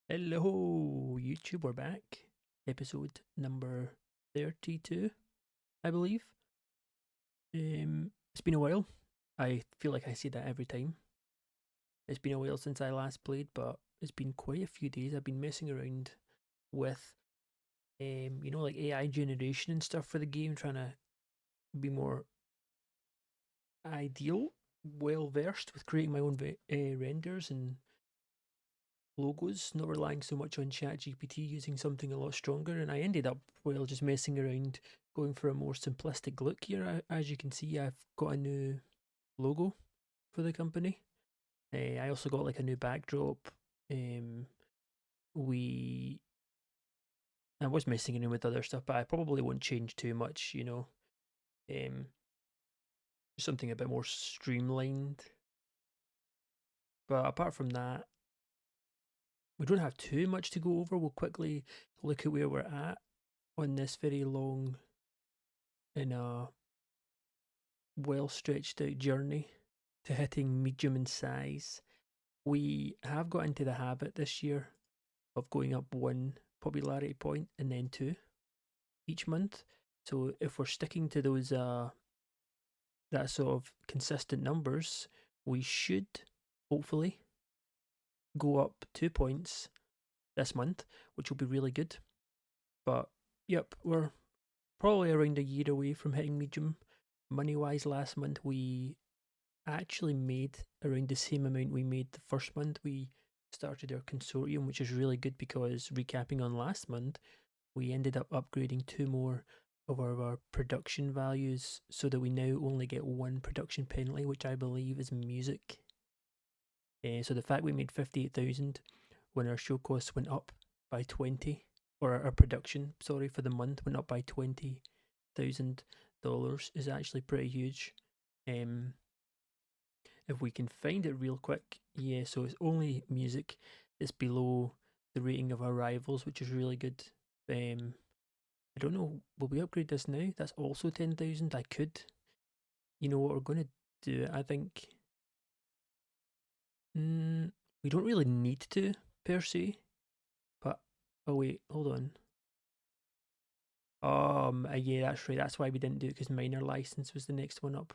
Hello, YouTube. We're back. Episode number 32, I believe. It's been a while. I feel like I say that every time. It's been a while since I last played, but it's been quite a few days. I've been messing around with, like AI generation and stuff for the game, trying to be more ideal, well versed with creating my own renders and logos, not relying so much on ChatGPT, using something a lot stronger. And I ended up, well, just messing around, going for a more simplistic look here. As you can see, I've got a new logo for the company. I also got like a new backdrop. Um, we I was messing around with other stuff, but I probably won't change too much. Um, something a bit more streamlined. But apart from that, we don't have too much to go over. We'll quickly look at where we're at on this very long and well stretched out journey to hitting medium in size. We have got into the habit this year of going up one popularity point and then two each month. So if we're sticking to those that sort of consistent numbers, we should hopefully go up 2 points this month, which will be really good. But yep, we're probably around a year away from hitting medium. Money wise, last month we actually made around the same amount we made the first month we started our consortium, which is really good because recapping on last month, we ended up upgrading two more of our production values so that we now only get one production penalty, which I believe is music. So the fact we made 58,000 when our show costs went up by 20, or our production, sorry, for the month went up by $20,000 is actually pretty huge. If we can find it real quick, yeah, so it's only music. It's below the rating of our rivals, which is really good. I don't know, will we upgrade this now? That's also 10,000. I could. You know what we're going to do? I think we don't really need to, per se. But, oh wait, hold on. Yeah, that's right. That's why we didn't do it, because minor license was the next one up.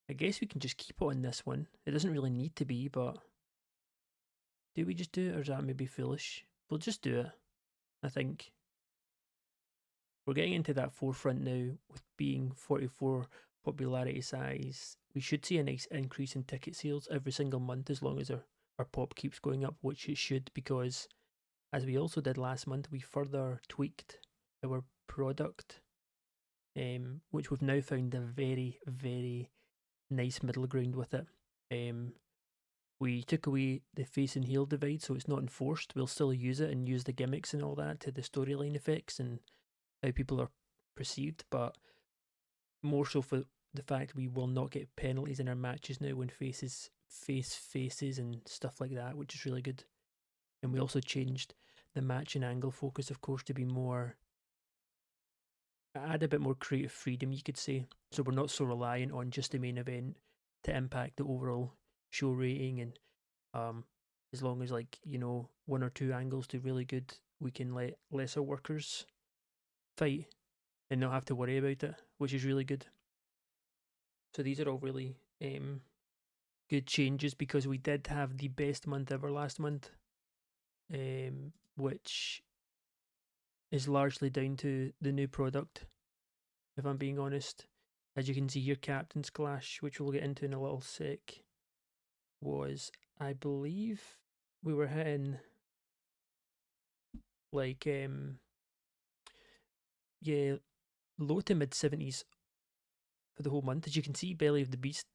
I guess we can just keep it on this one. It doesn't really need to be, but do we just do it, or is that maybe foolish? We'll just do it, I think. We're getting into that forefront now with being 44 popularity size. We should see a nice increase in ticket sales every single month as long as our pop keeps going up, which it should, because as we also did last month, we further tweaked our product, which we've now found a very, very nice middle ground with it. We took away the face and heel divide, so it's not enforced. We'll still use it and use the gimmicks and all that to the storyline effects and how people are perceived, but more so for the fact we will not get penalties in our matches now when faces face faces and stuff like that, which is really good. And we also changed the match and angle focus, of course, to be more, add a bit more creative freedom, you could say. So we're not so reliant on just the main event to impact the overall show rating. And as long as, like, one or two angles do really good, we can let lesser workers fight and not have to worry about it, which is really good. So these are all really good changes, because we did have the best month ever last month, which is largely down to the new product, if I'm being honest. As you can see here, Captain's Clash, which we'll get into in a little sec, was, I believe, we were hitting like yeah, low to mid 70s for the whole month. As you can see, Belly of the Beast,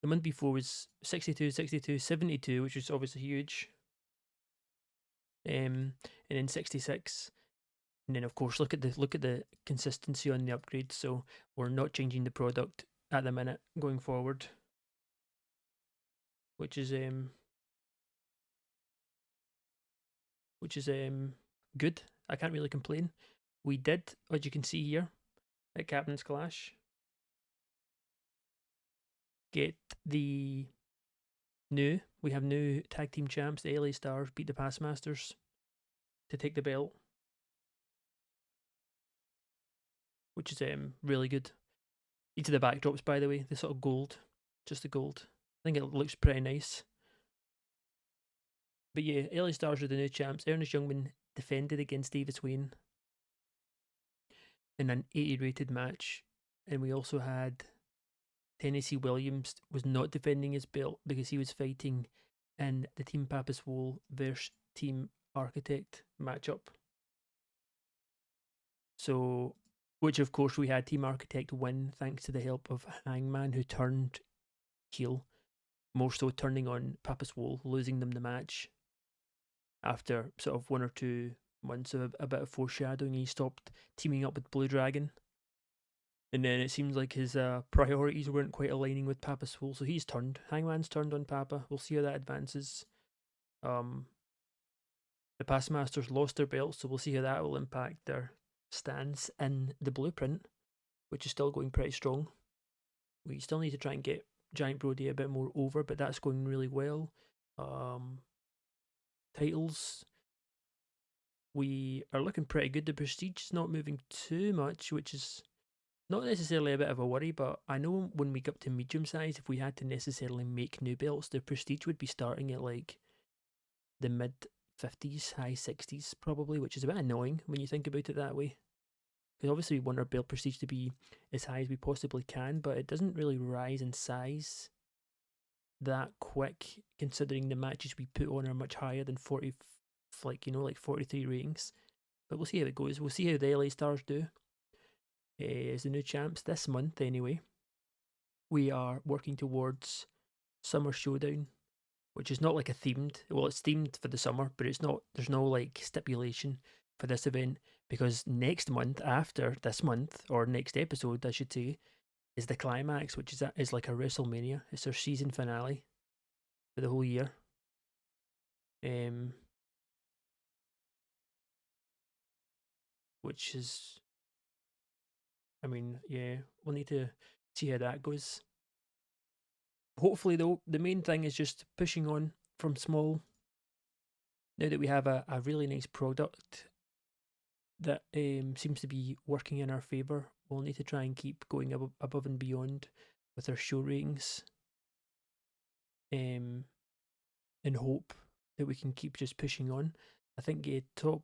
the month before was 62, 62, 72, which was obviously huge. And then 66. And then, of course, look at the consistency on the upgrades. So we're not changing the product at the minute going forward, which is good. I can't really complain. We did, as you can see here, at Captain's Clash, get the we have new tag team champs. The LA Stars beat the Past Masters to take the belt, which is really good. Each of the backdrops, by the way, the sort of gold, just the gold. I think it looks pretty nice. But yeah, LA Stars are the new champs. Ernest Youngman defended against Davis Wayne in an 80 rated match, and we also had Tennessee Williams was not defending his belt because he was fighting in the Team Pappas Wool versus Team Architect matchup. So, which of course we had Team Architect win thanks to the help of Hangman, who turned heel, more so turning on Pappas Wool, losing them the match after sort of 1 or 2 months of a bit of foreshadowing. He stopped teaming up with Blue Dragon. And then it seems like his priorities weren't quite aligning with Papa's Wool, so he's turned. Hangman's turned on Papa. We'll see how that advances. The past masters lost their belts, so we'll see how that will impact their stance in the blueprint, which is still going pretty strong. We still need to try and get Giant Brody a bit more over, but that's going really well. Titles, we are looking pretty good. The prestige is not moving too much, which is not necessarily a bit of a worry, but I know when we get up to medium size, if we had to necessarily make new belts, the prestige would be starting at like the mid 50s, high 60s probably, which is a bit annoying when you think about it that way. Because obviously we want our belt prestige to be as high as we possibly can, but it doesn't really rise in size that quick, considering the matches we put on are much higher than 40, like 43 ratings. But we'll see how it goes. We'll see how the LA Stars do as the new champs this month. Anyway, we are working towards Summer Showdown, which is not like a themed. Well, it's themed for the summer, but it's not. There's no like stipulation for this event because next month, after this month, or next episode, I should say, is the climax, which is like a WrestleMania. It's their season finale for the whole year. Which is, I mean, yeah, we'll need to see how that goes. Hopefully, though, the main thing is just pushing on from small. Now that we have a really nice product that seems to be working in our favour, we'll need to try and keep going above and beyond with our show ratings, and hope that we can keep just pushing on. I think top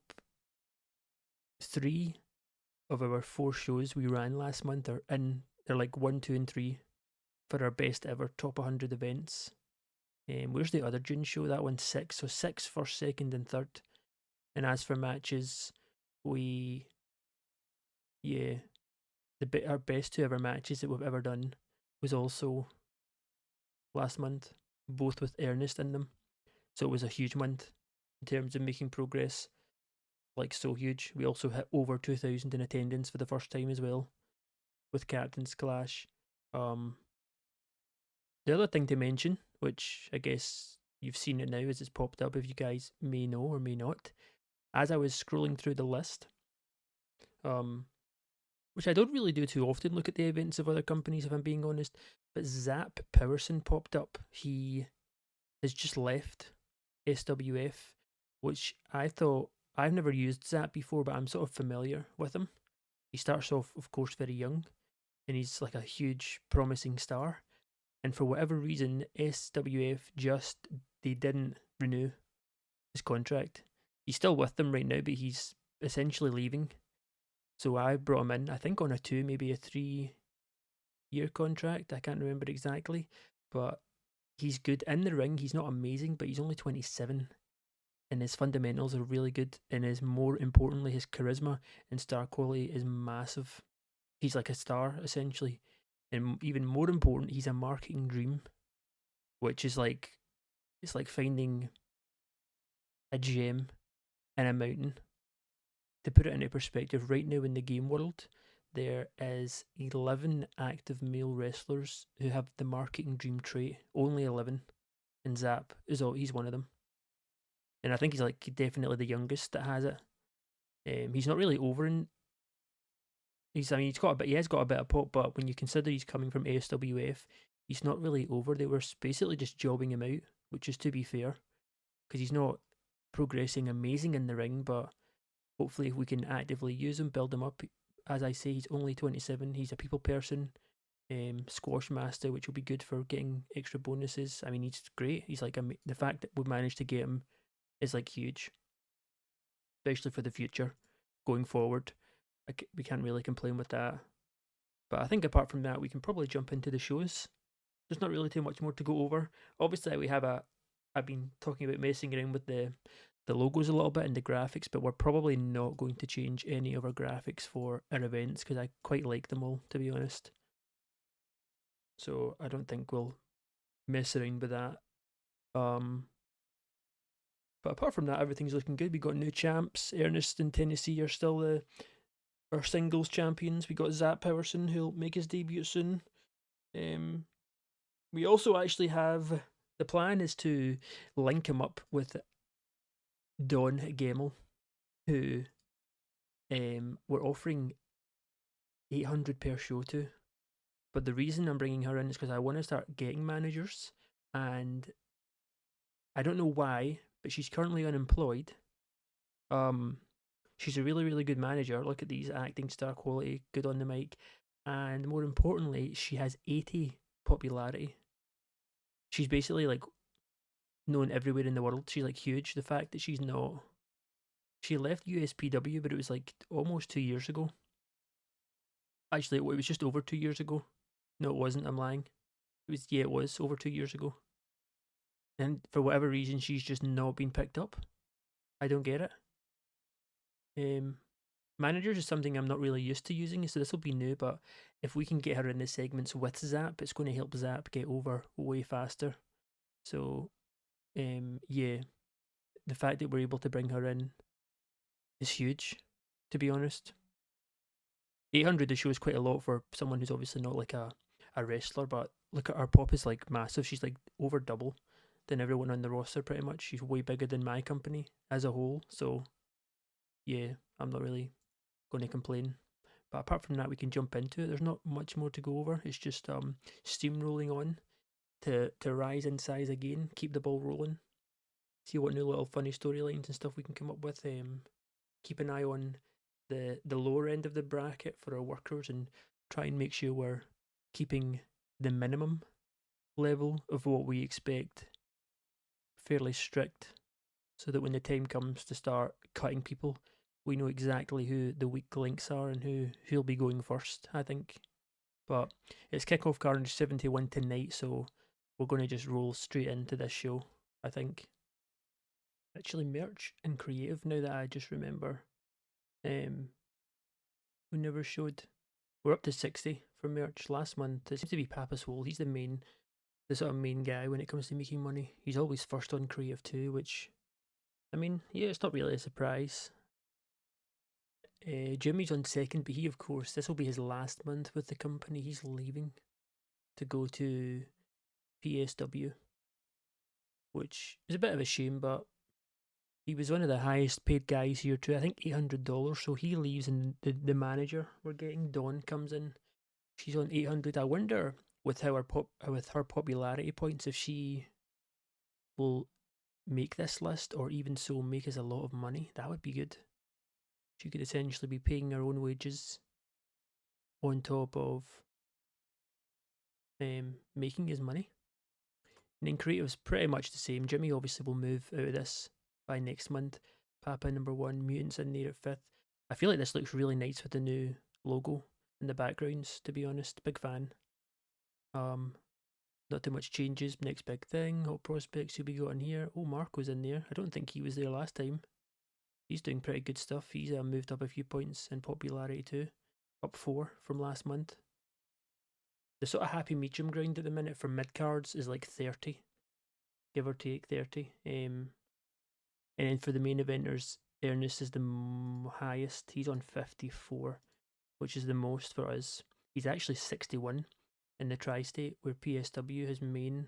3 of our 4 shows we ran last month are in. They're like 1, 2, and 3 for our best ever top 100 events. Where's the other June show? That one's 6. So 6 first, second, and third. And as for matches, our best 2 ever matches that we've ever done was also last month, both with Ernest in them. So it was a huge month in terms of making progress, like so huge. We also hit over 2,000 in attendance for the first time as well with Captain's Clash. The other thing to mention, which I guess you've seen it now as it's popped up, if you guys may know or may not, as I was scrolling through the list, which I don't really do too often, look at the events of other companies if I'm being honest, but Zap Powerson popped up. He has just left SWF, which I thought, I've never used Zap before, but I'm sort of familiar with him. He starts off, of course, very young, and he's like a huge, promising star. And for whatever reason, SWF they didn't renew his contract. He's still with them right now, but he's essentially leaving. So I brought him in, I think on a 2, maybe a 3-year contract. I can't remember exactly, but he's good in the ring. He's not amazing, but he's only 27, and his fundamentals are really good. And more importantly, his charisma and star quality is massive. He's like a star essentially, and even more important, he's a marketing dream, which is like, it's like finding a gem in a mountain. To put it into perspective, right now in the game world, there is 11 active male wrestlers who have the marketing dream trait. Only 11. And Zap he's one of them. And I think he's like definitely the youngest that has it. He's not really over in. He has got a bit of pop, but when you consider he's coming from SWF, he's not really over. They were basically just jobbing him out, which is to be fair, because he's not progressing amazing in the ring, but hopefully if we can actively use him, build him up. As I say, he's only 27. He's a people person, squash master, which will be good for getting extra bonuses. I mean, he's great. He's like the fact that we managed to get him is like huge, especially for the future going forward. We can't really complain with that. But I think apart from that, we can probably jump into the shows. There's not really too much more to go over. Obviously, we have a. I've been talking about messing around with the logos a little bit and the graphics, but we're probably not going to change any of our graphics for our events because I quite like them all, to be honest. So I don't think we'll mess around with that. But apart from that, everything's looking good. We got new champs. Ernest and Tennessee are still our singles champions. We got Zap Powerson who'll make his debut soon. We also actually have the plan is to link him up with Dawn Gemmell, who we're offering 800 per show to. But the reason I'm bringing her in is because I want to start getting managers, and I don't know why, but she's currently unemployed. She's a really, really good manager. Look at these acting star quality, good on the mic, and more importantly, she has 80 popularity. She's basically like known everywhere in the world. She's like huge. The fact that she's not, she left USPW, but it was like almost 2 years ago. Actually, it was just over 2 years ago. No, it wasn't. I'm lying. It was over 2 years ago. And for whatever reason, she's just not been picked up. I don't get it. Managers is something I'm not really used to using, so this will be new. But if we can get her in the segments with Zap, it's going to help Zap get over way faster. So, yeah, the fact that we're able to bring her in is huge, to be honest. 800 a show is quite a lot for someone who's obviously not like a wrestler, but look at her pop is like massive. She's like over double than everyone on the roster pretty much. She's way bigger than my company as a whole. So yeah, I'm not really going to complain. But apart from that, we can jump into it. There's not much more to go over. It's just steamrolling on to rise in size again, keep the ball rolling, see what new little funny storylines and stuff we can come up with. Keep an eye on the lower end of the bracket for our workers and try and make sure we're keeping the minimum level of what we expect fairly strict, so that when the time comes to start cutting people, we know exactly who the weak links are and who'll be going first, I think. But it's Kickoff Carnage 71 tonight, so we're going to just roll straight into this show, I think. Actually, merch and creative, now that I just remember. We never showed. We're up to 60 for merch last month. It seems to be Papa's Hole. He's the sort of main guy when it comes to making money. He's always first on creative too, which, I mean, yeah, it's not really a surprise. Jimmy's on second, but he, of course, this will be his last month with the company. He's leaving to go to PSW, which is a bit of a shame, but he was one of the highest paid guys here too. I think $800. So he leaves, and the manager we're getting, Dawn, comes in. She's on 800. I wonder with with her popularity points if she will make this list, or even so make us a lot of money. That would be good. She could essentially be paying her own wages on top of making his money. And then creative's pretty much the same. Jimmy obviously will move out of this by next month. Papa number 1, Mutants in there at 5th. I feel like this looks really nice with the new logo in the backgrounds, to be honest. Big fan. Not too much changes. Next big thing. Hot prospects, who we got in here? Oh, Marco's in there. I don't think he was there last time. He's doing pretty good stuff. He's moved up a few points in popularity too. Up 4 from last month. The sort of happy medium ground at the minute for mid cards is like 30, give or take 30. And then for the main eventers, Ernest is the highest. He's on 54, which is the most for us. He's actually 61 in the tri-state, where PSW, his main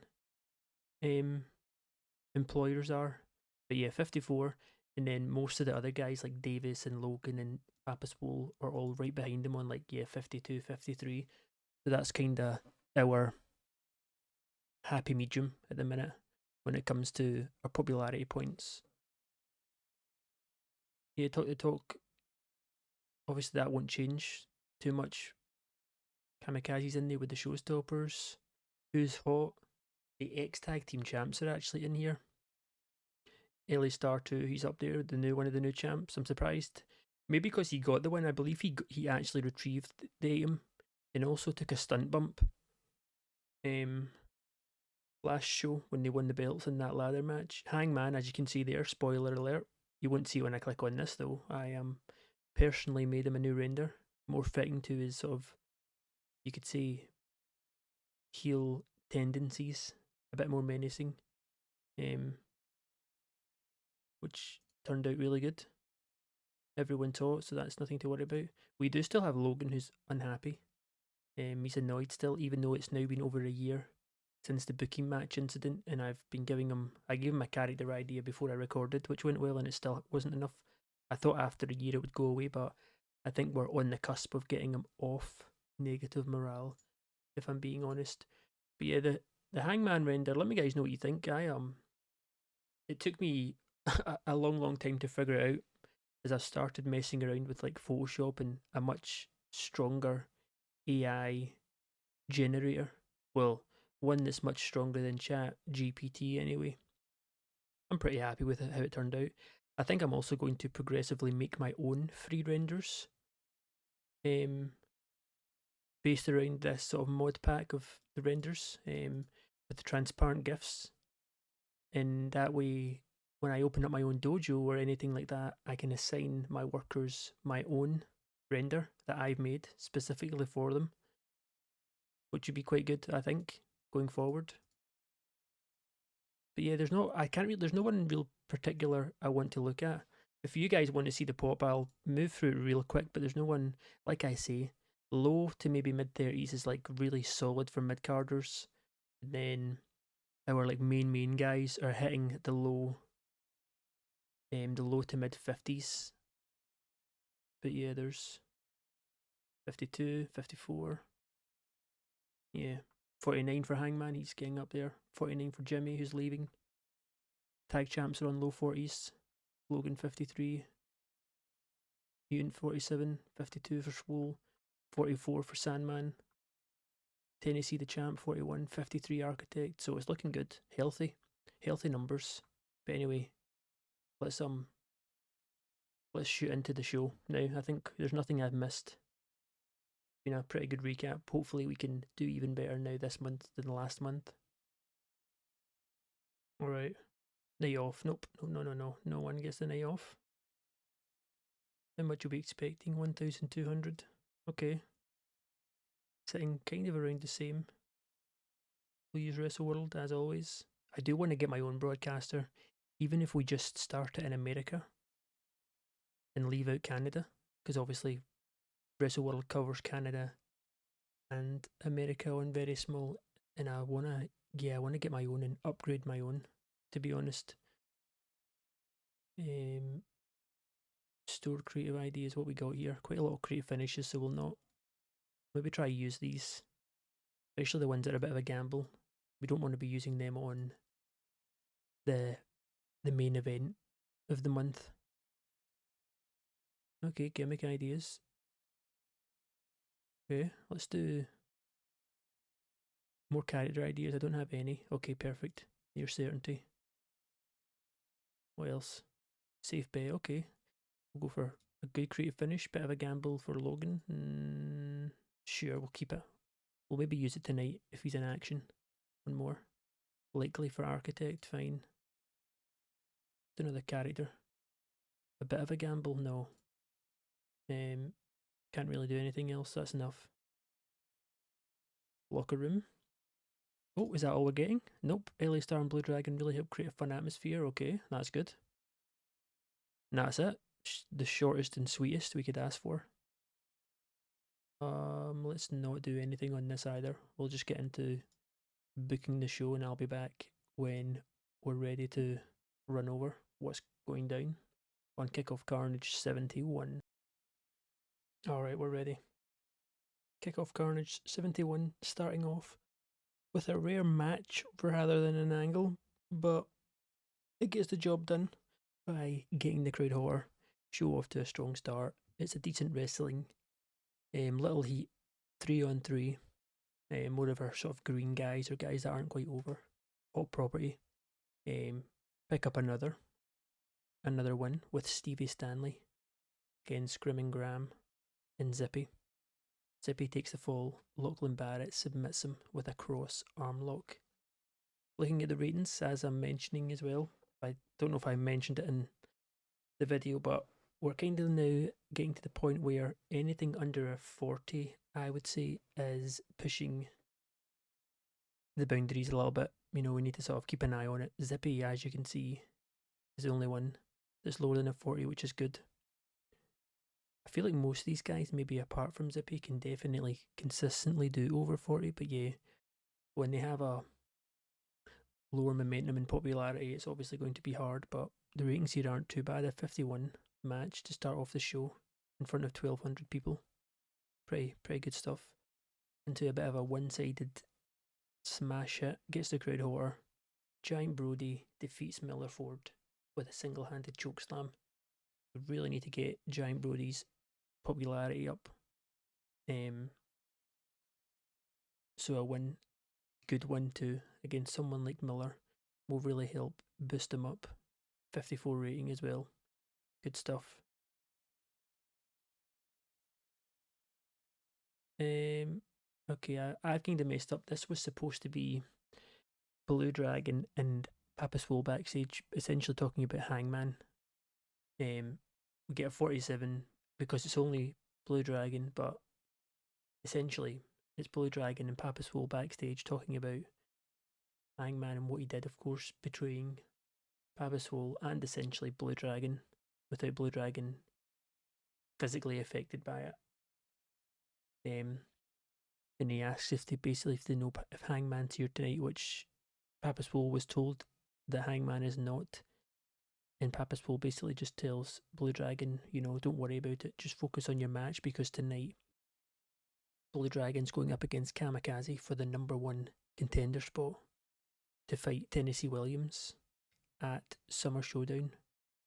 employers, are. But yeah, 54. And then most of the other guys like Davis and Logan and Papaswol are all right behind him on 52, 53. So that's kind of our happy medium at the minute when it comes to our popularity points. Yeah, talk. Obviously, that won't change too much. Kamikaze's in there with the showstoppers. Who's hot? The X Tag Team champs are actually in here. LA Star 2, he's up there, the new one of the new champs. I'm surprised. Maybe because he got the win. I believe he actually retrieved the item and also took a stunt bump. Last show when they won the belts in that ladder match. Hangman, as you can see there, spoiler alert. You won't see when I click on this though. I personally made him a new render, more fitting to his sort of, you could say, heel tendencies, a bit more menacing, which turned out really good. Everyone saw it, so that's nothing to worry about. We do still have Logan who's unhappy. He's annoyed still, even though it's now been over a year since the booking match incident, and I gave him a character idea before I recorded, which went well, and it still wasn't enough. I thought after a year it would go away, but I think we're on the cusp of getting him off negative morale, if I'm being honest. But yeah, the Hangman render, let me guys know what you think. It took me a long time to figure it out as I started messing around with like Photoshop and a much stronger AI generator. Well, one that's much stronger than Chat GPT anyway. I'm pretty happy with how it turned out. I think I'm also going to progressively make my own free renders, um, based around this sort of mod pack of the renders, with the transparent GIFs. And that way, when I open up my own dojo or anything like that, I can assign my workers my own render that I've made specifically for them, which would be quite good, I think, going forward. But yeah, there's no one in real particular I want to look at. If you guys want to see the pop, I'll move through it real quick, but there's no one, like I say, low to maybe mid 30s is like really solid for mid carders. And then our like main guys are hitting the low to mid 50s. But yeah, there's 52, 54. Yeah. 49 for Hangman, he's getting up there. 49 for Jimmy, who's leaving. Tag champs are on low 40s. Logan 53. Mutant 47. 52 for Swole. 44 for Sandman. Tennessee the champ 41. 53 Architect. So it's looking good. Healthy. Healthy numbers. But anyway, let's let's shoot into the show now. I think there's nothing I've missed. Been a pretty good recap. Hopefully we can do even better now this month than last month. Alright. Night off. Nope. No. No one gets the night off. How much are we expecting? 1,200. Okay. Sitting kind of around the same. We'll use Wrestle World as always. I do want to get my own broadcaster, even if we just start it in America and leave out Canada, because obviously Wrestle World covers Canada and America on very small, and I wanna get my own and upgrade my own, to be honest. Store creative ideas, what we got here. Quite a lot of creative finishes, so we'll not maybe try use these, especially the ones that are a bit of a gamble. We don't want to be using them on the main event of the month. Okay, gimmick ideas. Okay, let's do more character ideas. I don't have any. Okay, perfect. Near certainty. What else? Safe bet. Okay, we'll go for a good creative finish. Bit of a gamble for Logan. Sure, we'll keep it. We'll maybe use it tonight if he's in action. One more. Likely for Architect. Fine. Another character. A bit of a gamble. No. Can't really do anything else. That's enough. Locker room. Oh, is that all we're getting? Nope. LA Star and Blue Dragon really help create a fun atmosphere. Okay, that's good. And that's it. The shortest and sweetest we could ask for. Let's not do anything on this either. We'll just get into booking the show, and I'll be back when we're ready to run over what's going down on Kickoff Carnage 71. Alright, we're ready. Kickoff Carnage 71, starting off with a rare match rather than an angle, but it gets the job done by getting the crowd hotter. show off to a strong start. It's a decent wrestling. Little heat, 3-on-3. More of our sort of green guys or guys that aren't quite over. Hot property. Pick up another win with Stevie Stanley against Scrim and Graham and Zippy. Zippy takes the fall. Lachlan Barrett submits him with a cross arm lock. Looking at the ratings, as I'm mentioning as well, I don't know if I mentioned it in the video, but we're kind of now getting to the point where anything under a 40, I would say, is pushing the boundaries a little bit. We need to sort of keep an eye on it. Zippy, as you can see, is the only one that's lower than a 40, which is good. I feel like most of these guys, maybe apart from Zippy, can definitely consistently do over 40, but yeah, when they have a lower momentum and popularity, it's obviously going to be hard, but the ratings here aren't too bad. A 51 match to start off the show in front of 1,200 people. Pretty good stuff. Into a bit of a one-sided smash hit, gets the crowd hotter. Giant Brody defeats Miller Ford with a single-handed chokeslam. We really need to get Giant Brody's popularity up. So a win, good win too, against someone like Miller will really help boost him up. 54 rating as well. Good stuff. Okay, I've kind of messed up. This was supposed to be Blue Dragon and Papa Swole backstage, essentially talking about Hangman. We get a 47 because it's only Blue Dragon, but essentially it's Blue Dragon and Papa Swole backstage talking about Hangman and what he did, of course, betraying Papa Swole and essentially Blue Dragon, without Blue Dragon physically affected by it. And he asks if they know if Hangman's here tonight, which Papa Swole was told that Hangman is not. And Papa Swole basically just tells Blue Dragon, don't worry about it, just focus on your match, because tonight Blue Dragon's going up against Kamikaze for the #1 contender spot to fight Tennessee Williams at Summer Showdown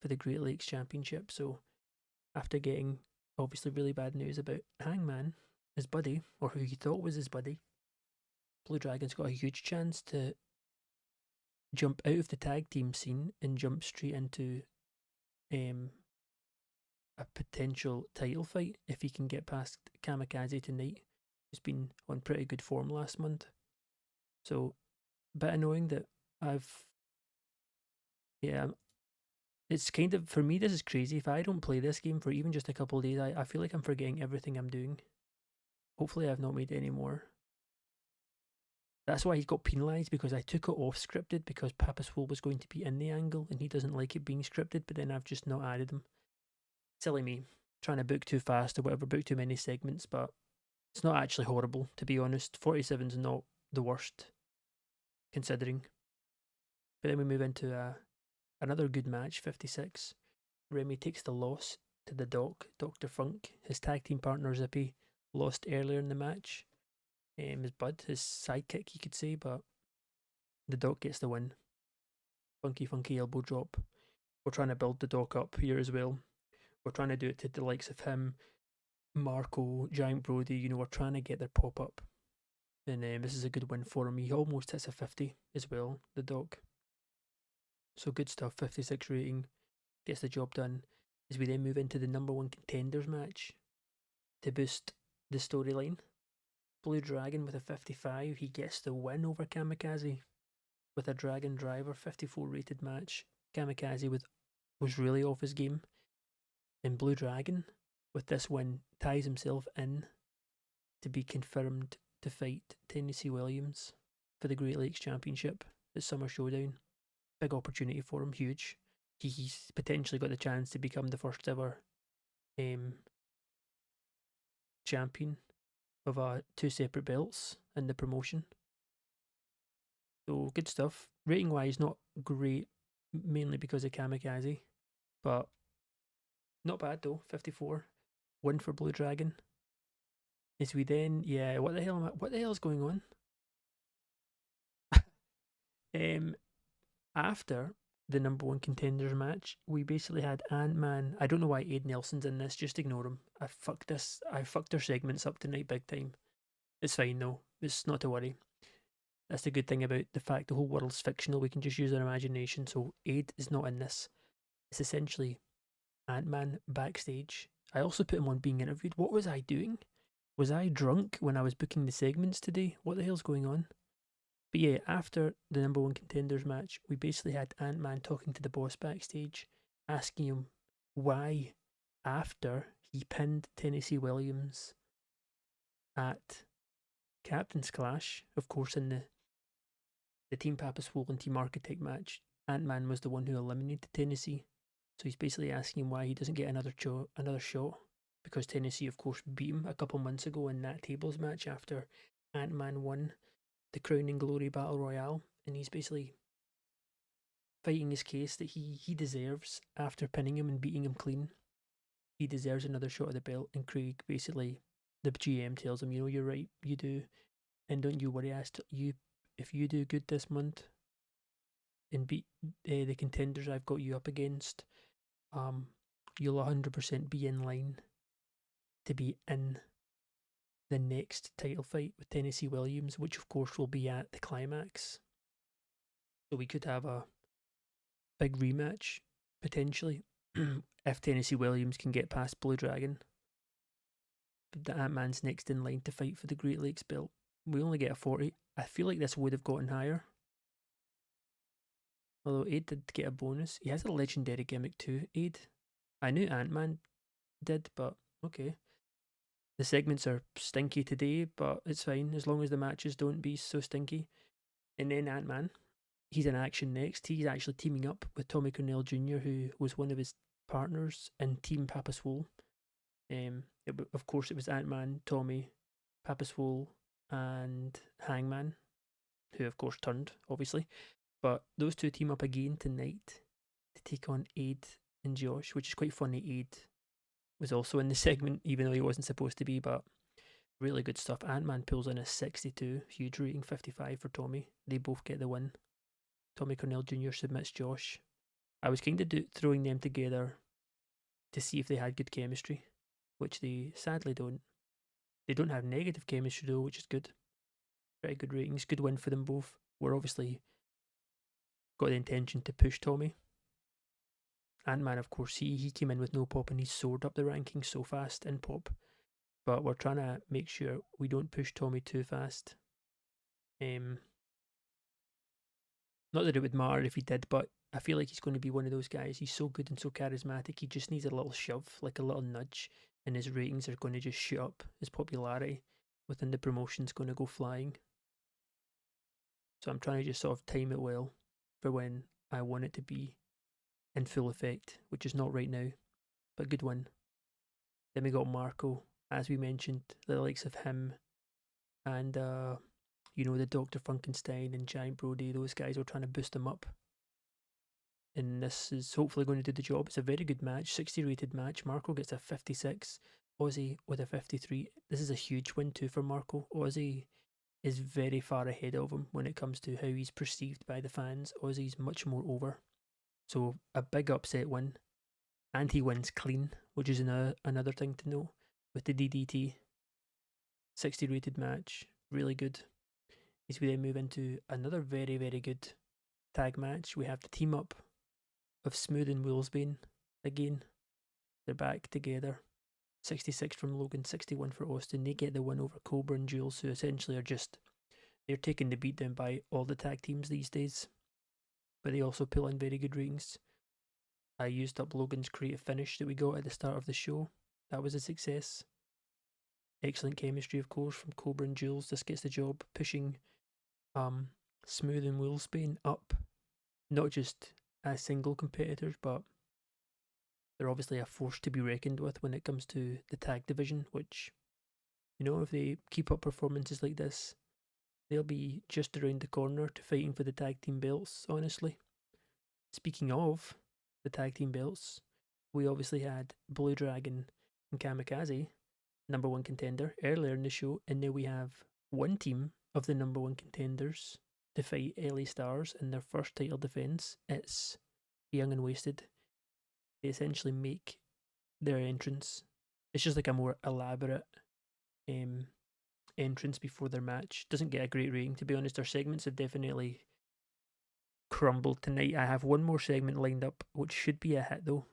for the Great Lakes Championship. So after getting obviously really bad news about Hangman, his buddy, or who he thought was his buddy, Blue Dragon's got a huge chance to jump out of the tag team scene and jump straight into a potential title fight if he can get past Kamikaze tonight, who's been on pretty good form last month. So, a bit annoying that it's kind of, for me, this is crazy. If I don't play this game for even just a couple of days, I feel like I'm forgetting everything I'm doing. Hopefully I've not made any more. That's why he's got penalised, because I took it off scripted because Papa Swole was going to be in the angle and he doesn't like it being scripted, but then I've just not added him. Silly me, trying to book too fast or whatever, book too many segments, but it's not actually horrible, to be honest. 47's not the worst, considering. But then we move into another good match, 56. Remy takes the loss to the Doc, Dr. Funk. His tag team partner Zippy lost earlier in the match. His bud, his sidekick, you could say, but the Doc gets the win. Funky elbow drop. We're trying to build the Doc up here as well. We're trying to do it to the likes of him, Marco, Giant Brody. We're trying to get their pop up. And this is a good win for him. He almost hits a 50 as well, the Doc. So good stuff, 56 rating. Gets the job done. As we then move into the #1 contenders match to boost the storyline. Blue Dragon with a 55. He gets the win over Kamikaze with a Dragon Driver 54 rated match. Kamikaze was really off his game. And Blue Dragon, with this win, ties himself in to be confirmed to fight Tennessee Williams for the Great Lakes Championship at Summer Showdown. Big opportunity for him, huge. He's potentially got the chance to become the first ever champion of 2 separate belts in the promotion. So good stuff. Rating wise, not great, mainly because of Kamikaze, but not bad though. 54 win for Blue Dragon. As we then, what the hell is going on? After the number one contenders match, we basically had Ant-Man. I don't know why Aid Nelson's in this, just ignore him. I fucked their segments up tonight big time. It's fine though, it's not to worry. That's the good thing about the fact the whole world's fictional, we can just use our imagination, so Aid is not in this. It's essentially Ant-Man backstage. I also put him on being interviewed. What was I doing? Was I drunk when I was booking the segments today? What the hell's going on? But yeah, after the number one contenders match, we basically had Ant-Man talking to the boss backstage, asking him why, after he pinned Tennessee Williams at Captain's Clash, of course, in the Team Papa Swole and Team Architect match, Ant-Man was the one who eliminated Tennessee. So he's basically asking him why he doesn't get another shot, because Tennessee, of course, beat him a couple months ago in that tables match after Ant-Man won the Crowning Glory Battle Royale, and he's basically fighting his case that he deserves, after pinning him and beating him clean, he deserves another shot of the belt. And Craig basically, the GM tells him, you're right, you do, and don't you worry, if you do good this month and beat the contenders I've got you up against, you'll 100% be in line to be in the next title fight with Tennessee Williams, which of course will be at the climax. So we could have a big rematch potentially if Tennessee Williams can get past Blue Dragon. The Ant-Man's next in line to fight for the Great Lakes belt. We only get a 40. I feel like this would have gotten higher. Although Aid did get a bonus. He has a legendary gimmick too, Aid. I knew Ant-Man did, but okay. The segments are stinky today, but it's fine as long as the matches don't be so stinky. And then Ant-Man, he's in action next. He's actually teaming up with Tommy Cornell Jr., who was one of his partners in Team Papa Swole. Of course, it was Ant-Man, Tommy, Papa Swole, and Hangman, who of course turned, obviously. But those two team up again tonight to take on Aid and Josh, which is quite funny. Aid was also in the segment, even though he wasn't supposed to be, but really good stuff. Ant-Man pulls in a 62, huge rating, 55 for Tommy. They both get the win. Tommy Cornell Jr. submits Josh. I was kind of throwing them together to see if they had good chemistry, which they sadly don't. They don't have negative chemistry though, which is good. Very good ratings, good win for them both. We're obviously got the intention to push Tommy. Ant-Man, of course, he came in with no pop and he soared up the rankings so fast in pop. But we're trying to make sure we don't push Tommy too fast. Not that it would matter if he did, but I feel like he's going to be one of those guys. He's so good and so charismatic. He just needs a little shove, like a little nudge, and his ratings are going to just shoot up. His popularity within the promotion's going to go flying. So I'm trying to just sort of time it well for when I want it to be in full effect, which is not right now, but good win. Then we got Marco, as we mentioned, the likes of him and the Dr. Funkenstein and Giant Brody. Those guys are trying to boost him up, and this is hopefully going to do the job. It's a very good match, 60 rated match. Marco gets a 56, Aussie with a 53. This is a huge win too for Marco. Aussie is very far ahead of him when it comes to how he's perceived by the fans. Aussie's much more over. So a big upset win. And he wins clean, which is another thing to know with the DDT. 60 rated match, really good. As we then move into another very, very good tag match, we have the team up of Smooth and Willsbane again. They're back together. 66 from Logan, 61 for Austin. They get the win over Cobra and Jules, who essentially they're taking the beat down by all the tag teams these days. But they also pull in very good ratings. I used up Logan's creative finish that we got at the start of the show. That was a success. Excellent chemistry, of course, from Cobra and Jules. This gets the job, pushing Smooth and Willsbane up, not just as single competitors, but they're obviously a force to be reckoned with when it comes to the tag division, which, if they keep up performances like this, they'll be just around the corner to fighting for the tag team belts, honestly. Speaking of the tag team belts, we obviously had Blue Dragon and Kamikaze, number one contender, earlier in the show, and now we have one team of the number one contenders to fight LA Stars in their first title defense. It's Young and Wasted. They essentially make their entrance. It's just like a more elaborate entrance before their match. Doesn't get a great rating, to be honest. Our segments have definitely crumbled tonight. I have one more segment lined up, which should be a hit though.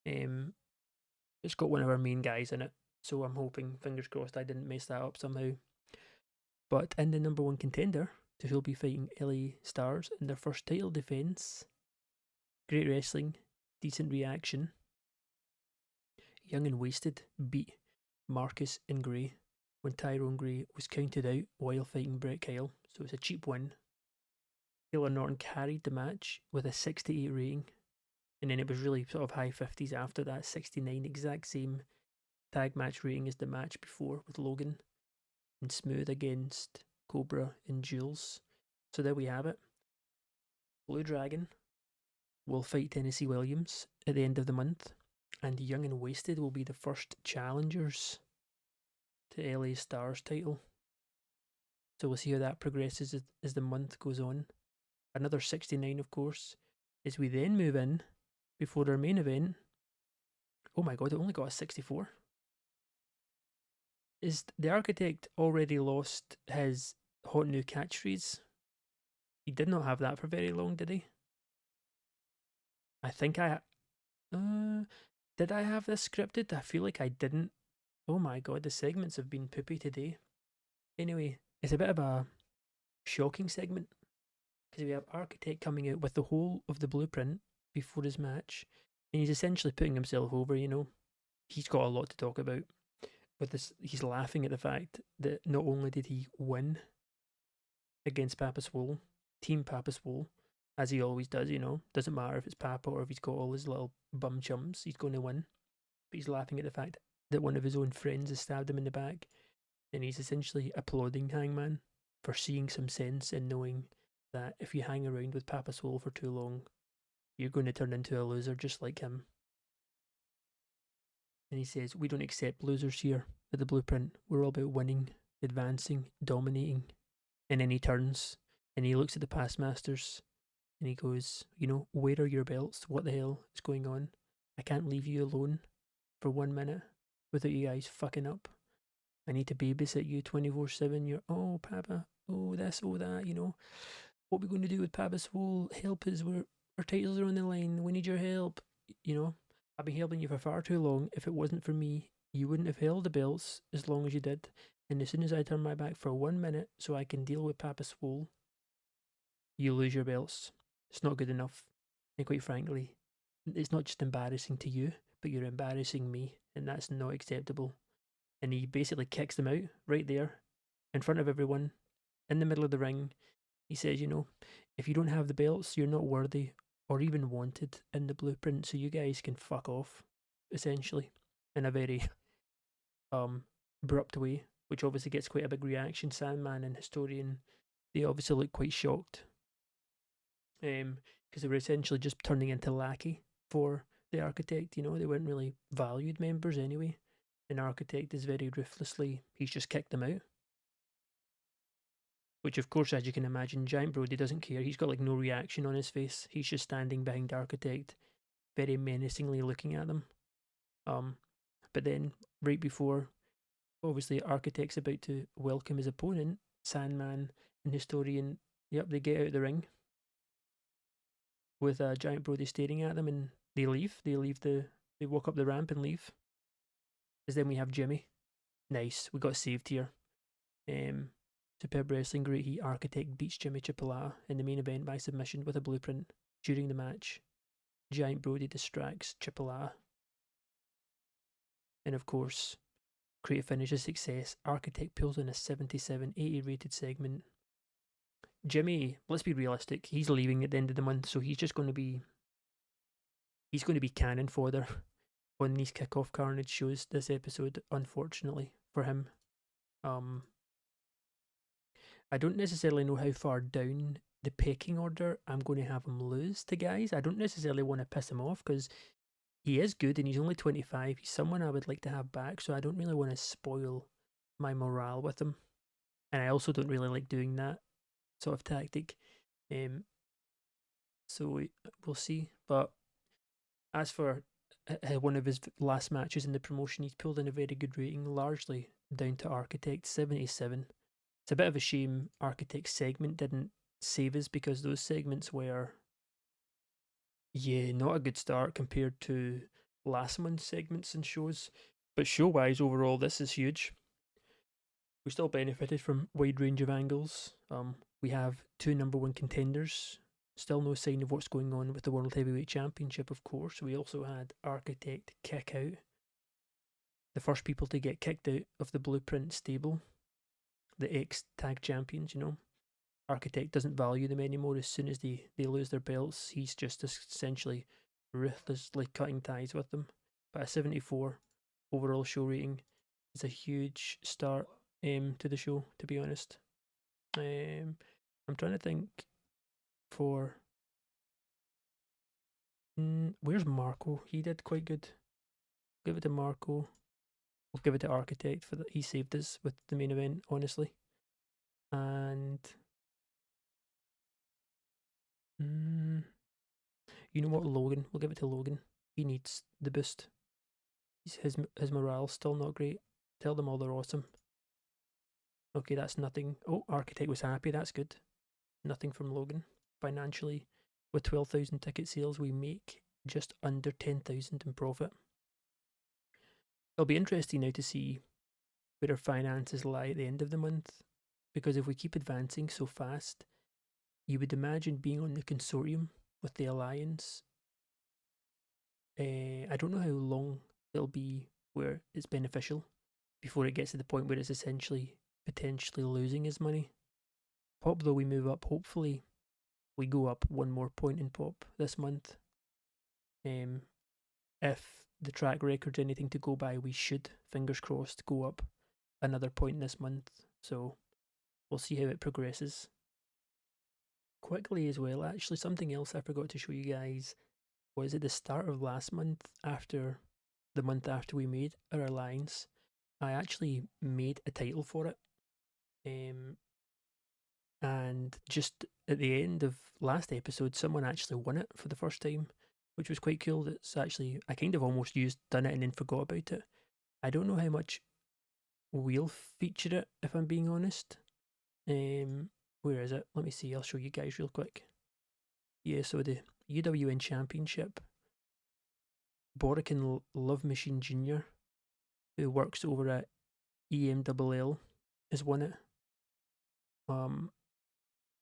It's got one of our main guys in it, so I'm hoping, fingers crossed, I didn't mess that up somehow. But in the number one contender, to who'll be fighting LA Stars in their first title defense. Great wrestling, decent reaction. Young and Wasted beat Marcus and Gray when Tyrone Gray was counted out while fighting Brett Kyle, so it's a cheap win. Taylor Norton carried the match with a 68 rating, and then it was really sort of high 50s after that, 69, exact same tag match rating as the match before with Logan, and Smooth against Cobra and Jules. So there we have it. Blue Dragon will fight Tennessee Williams at the end of the month, and Young and Wasted will be the first challengers to LA Stars title. So we'll see how that progresses as the month goes on. Another 69, of course, as we then move in before our main event. Oh my god, it only got a 64. Is the Architect already lost his hot new catchphrase? He did not have that for very long, did he? I think did I have this scripted? I feel like I didn't. Oh my god, the segments have been poopy today. Anyway, it's a bit of a shocking segment because we have Architect coming out with the whole of the blueprint before his match, and he's essentially putting himself over, you know. He's got a lot to talk about. But this, he's laughing at the fact that not only did he win against Papa Swole, Team Papa Swole, as he always does, you know, doesn't matter if it's Papa or if he's got all his little bum chums, he's going to win. But he's laughing at the fact that one of his own friends has stabbed him in the back, and he's essentially applauding Hangman for seeing some sense and knowing that if you hang around with Papa Swole for too long, you're going to turn into a loser just like him. And he says, "We don't accept losers here at the Blueprint. We're all about winning, advancing, dominating." And then he turns and he looks at the past masters and he goes, "You know, where are your belts? What the hell is going on? I can't leave you alone for 1 minute without you guys fucking up. I need to babysit you 24/7. You're, oh, Papa, oh, this, oh, that, you know. What are we going to do with Papa's whole help us? Our titles are on the line. We need your help. You know, I've been helping you for far too long. If it wasn't for me, you wouldn't have held the belts as long as you did. And as soon as I turn my back for 1 minute so I can deal with Papa Swole, you lose your belts. It's not good enough. And quite frankly, it's not just embarrassing to you, but you're embarrassing me, and that's not acceptable." And he basically kicks them out right there in front of everyone in the middle of the ring. He says, "You know, if you don't have the belts, you're not worthy or even wanted in the Blueprint, so you guys can fuck off," essentially, in a very abrupt way, which obviously gets quite a big reaction. Sandman and Historian, they obviously look quite shocked, because they were essentially just turning into lackey for the Architect. You know, they weren't really valued members anyway. An Architect is very ruthlessly, he's just kicked them out. Which, of course, as you can imagine, Giant Brody doesn't care. He's got like no reaction on his face. He's just standing behind Architect, very menacingly looking at them. But then, right before, obviously, Architect's about to welcome his opponent, Sandman and Historian. Yep, they get out of the ring with Giant Brody staring at them, and they leave. They walk up the ramp and leave. Because then we have Jimmy. Nice, we got saved here. Superb wrestling, great heat. Architect beats Jimmy Chipolata in the main event by submission with a blueprint. During the match, Giant Brody distracts Chipolata. And of course, great finish, a success. Architect pulls in a 77-80 rated segment. Jimmy, let's be realistic, he's leaving at the end of the month, so he's going to be cannon fodder on these kickoff Carnage shows this episode, unfortunately for him. I don't necessarily know how far down the pecking order I'm going to have him lose to guys. I don't necessarily want to piss him off because he is good and he's only 25. He's someone I would like to have back, so I don't really want to spoil my morale with him. And I also don't really like doing that sort of tactic. So we'll see. But as for one of his last matches in the promotion, he's pulled in a very good rating, largely down to Architect 77. It's a bit of a shame Architect's segment didn't save us because those segments were, yeah, not a good start compared to last month's segments and shows. But show wise, overall, this is huge. We still benefited from wide range of angles. We have two number one contenders. Still no sign of what's going on with the World Heavyweight Championship, of course. We also had Architect kick out. The first people to get kicked out of the Blueprint stable. The ex tag champions, you know. Architect doesn't value them anymore. As soon as they lose their belts, he's just essentially ruthlessly cutting ties with them. But a 74 overall show rating is a huge start to the show, to be honest. I'm trying to think for. Where's Marco? He did quite good. Give it to Marco. We'll give it to Architect for that. He saved us with the main event, honestly. And you know what, Logan? We'll give it to Logan. He needs the boost. His morale's still not great. Tell them all they're awesome. Okay, that's nothing. Oh, Architect was happy. That's good. Nothing from Logan. Financially, with 12,000 ticket sales, we make just under 10,000 in profit. It'll be interesting now to see where our finances lie at the end of the month, because if we keep advancing so fast, you would imagine being on the consortium with the Alliance. I don't know how long it'll be where it's beneficial before it gets to the point where it's essentially potentially losing his money. Pop, though, we move up. Hopefully, we go up one more point in pop this month. If the track record's anything to go by, we should, fingers crossed, go up another point this month. So we'll see how it progresses. Quickly as well, actually, something else I forgot to show you guys was at the start of last month, after the month after we made our alliance, I actually made a title for it. And just at the end of last episode, someone actually won it for the first time, which was quite cool. That's actually, I kind of almost done it and then forgot about it. I don't know how much we'll feature it, if I'm being honest. Where is it? Let me see. I'll show you guys real quick. Yeah, so the UWN Championship, Borican Love Machine Jr., who works over at EMLL, has won it.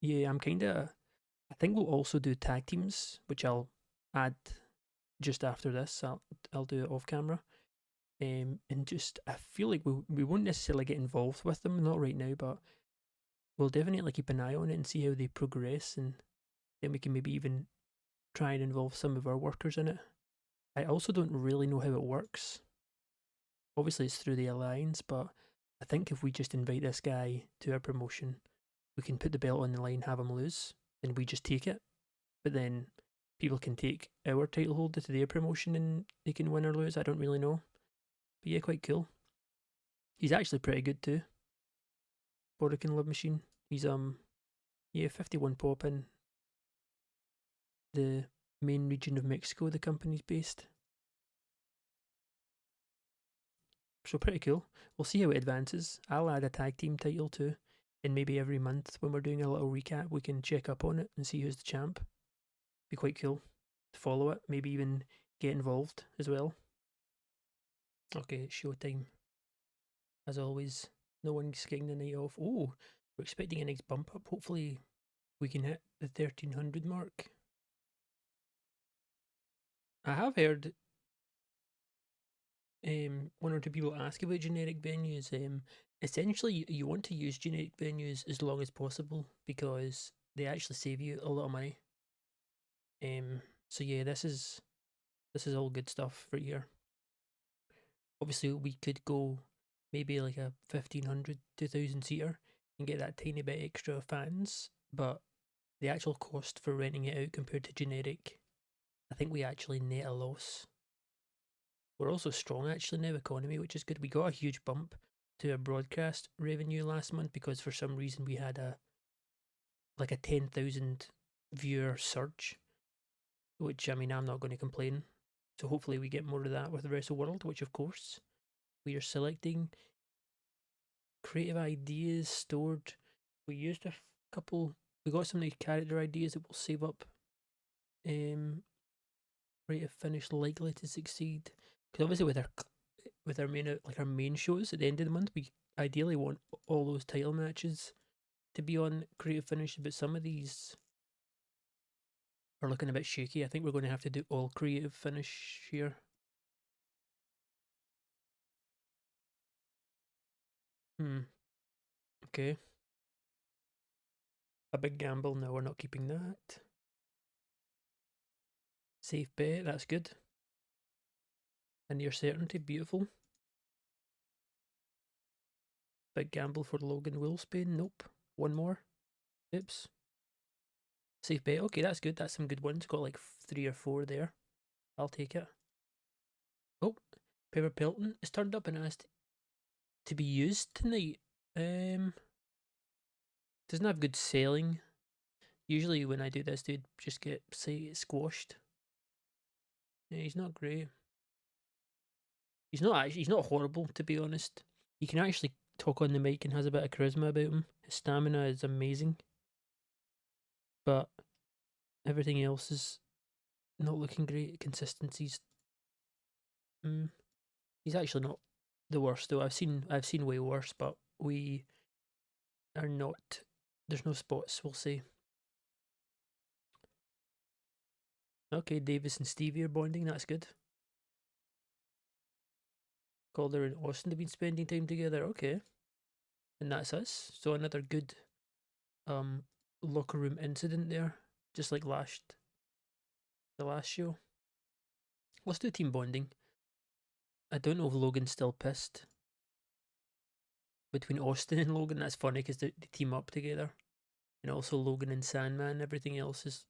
Yeah, I think we'll also do tag teams, which I'll add just after this. I'll do it off camera. And just, I feel like we won't necessarily get involved with them, not right now, but we'll definitely keep an eye on it and see how they progress, and then we can maybe even try and involve some of our workers in it. I also don't really know how it works. Obviously, it's through the Alliance, but I think if we just invite this guy to our promotion, we can put the belt on the line, have him lose, and we just take it. But then people can take our title holder to their promotion and they can win or lose. I don't really know. But yeah, quite cool. He's actually pretty good too. Borican Love Machine. He's 51 pop in the main region of Mexico the company's based. So pretty cool. We'll see how it advances. I'll add a tag team title too. And maybe every month when we're doing a little recap, we can check up on it and see who's the champ. Be quite cool to follow it, maybe even get involved as well. Okay, it's showtime. As always, no one's getting the night off. Oh, we're expecting a nice bump up. Hopefully, we can hit the 1300 mark. I have heard one or two people ask about generic venues. Essentially, you want to use generic venues as long as possible because they actually save you a lot of money. So yeah, this is all good stuff for here. Obviously, we could go maybe like a 1,500, 2,000 seater and get that tiny bit extra fans, but the actual cost for renting it out compared to generic, I think we actually net a loss. We're also strong actually now, economy, which is good. We got a huge bump to our broadcast revenue last month because for some reason we had a 10,000 viewer surge. which, I mean, I'm not going to complain. So hopefully we get more of that with the rest of the world, which of course we are selecting. Creative ideas stored. We used a couple. We got some nice character ideas that we'll save up. Creative finish likely to succeed, because obviously with our main like our main shows at the end of the month, we ideally want all those title matches to be on creative finish. But some of these are looking a bit shaky. I think we're going to have to do all creative finish here. Okay. A big gamble. No, we're not keeping that. Safe bet. That's good. And near certainty. Beautiful. Big gamble for Logan Wolfsbane. Nope. One more. Oops. Safe bet. Okay, that's good. That's some good ones. Got like 3 or 4 there. I'll take it. Oh, Pepper Pelton is turned up and asked to be used tonight. Doesn't have good selling. Usually when I do this, dude, just get squashed. Yeah, he's not great. He's not horrible, to be honest. He can actually talk on the mic and has a bit of charisma about him. His stamina is amazing. But everything else is not looking great. Consistency's he's actually not the worst though. I've seen way worse, but we are not. There's no spots, we'll say. Okay, Davis and Stevie are bonding. That's good. Calder and Austin have been spending time together. Okay, and that's us. So another good locker room incident there, just like the last show. Let's do team bonding. I don't know if Logan's still pissed. Between Austin and Logan, that's funny because they team up together. And also Logan and Sandman, everything else is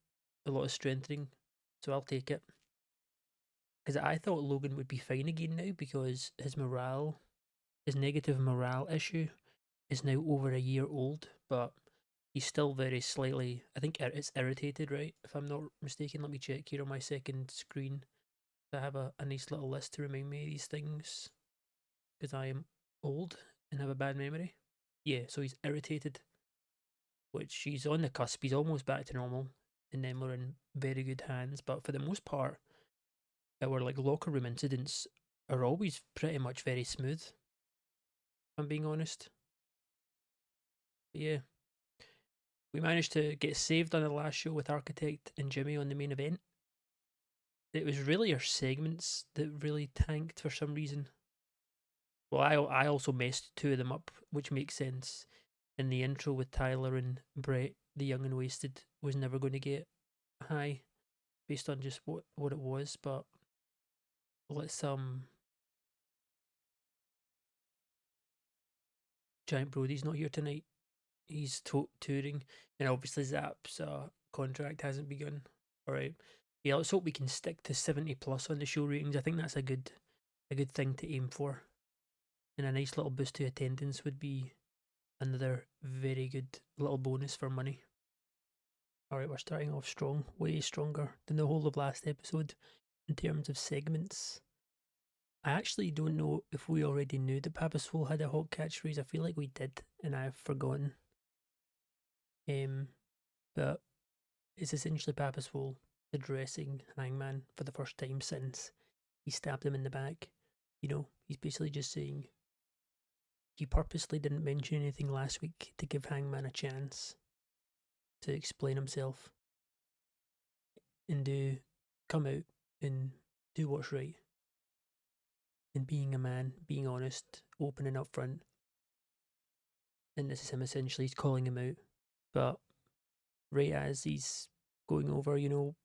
a lot of strengthening. So I'll take it. Because I thought Logan would be fine again now because his negative morale issue is now over a year old, but he's still very slightly, I think it's irritated, right? If I'm not mistaken, let me check here on my second screen. I have a nice little list to remind me of these things because I am old and have a bad memory. Yeah, so he's irritated, which he's on the cusp. He's almost back to normal, and then we're in very good hands. But for the most part, our like locker room incidents are always pretty much very smooth. If I'm being honest. But yeah, we managed to get saved on the last show with Architect and Jimmy on the main event. It was really our segments that really tanked for some reason. Well, I also messed 2 of them up, which makes sense. In the intro with Tyler and Brett, the young and wasted was never going to get high based on just what it was. But let's Giant Brody's not here tonight. He's touring, and obviously Zap's contract hasn't begun. All right, yeah. Let's hope we can stick to 70 plus on the show ratings. I think that's a good thing to aim for, and a nice little boost to attendance would be another very good little bonus for money. All right, we're starting off strong, way stronger than the whole of last episode in terms of segments. I actually don't know if we already knew that Papa Swole had a hot catchphrase. I feel like we did, and I've forgotten. But it's essentially Papa Swole addressing Hangman for the first time since he stabbed him in the back. You know, he's basically just saying he purposely didn't mention anything last week to give Hangman a chance to explain himself and come out and do what's right. And being a man, being honest, open and upfront. And this is him essentially, he's calling him out. But right as he's going over, you know,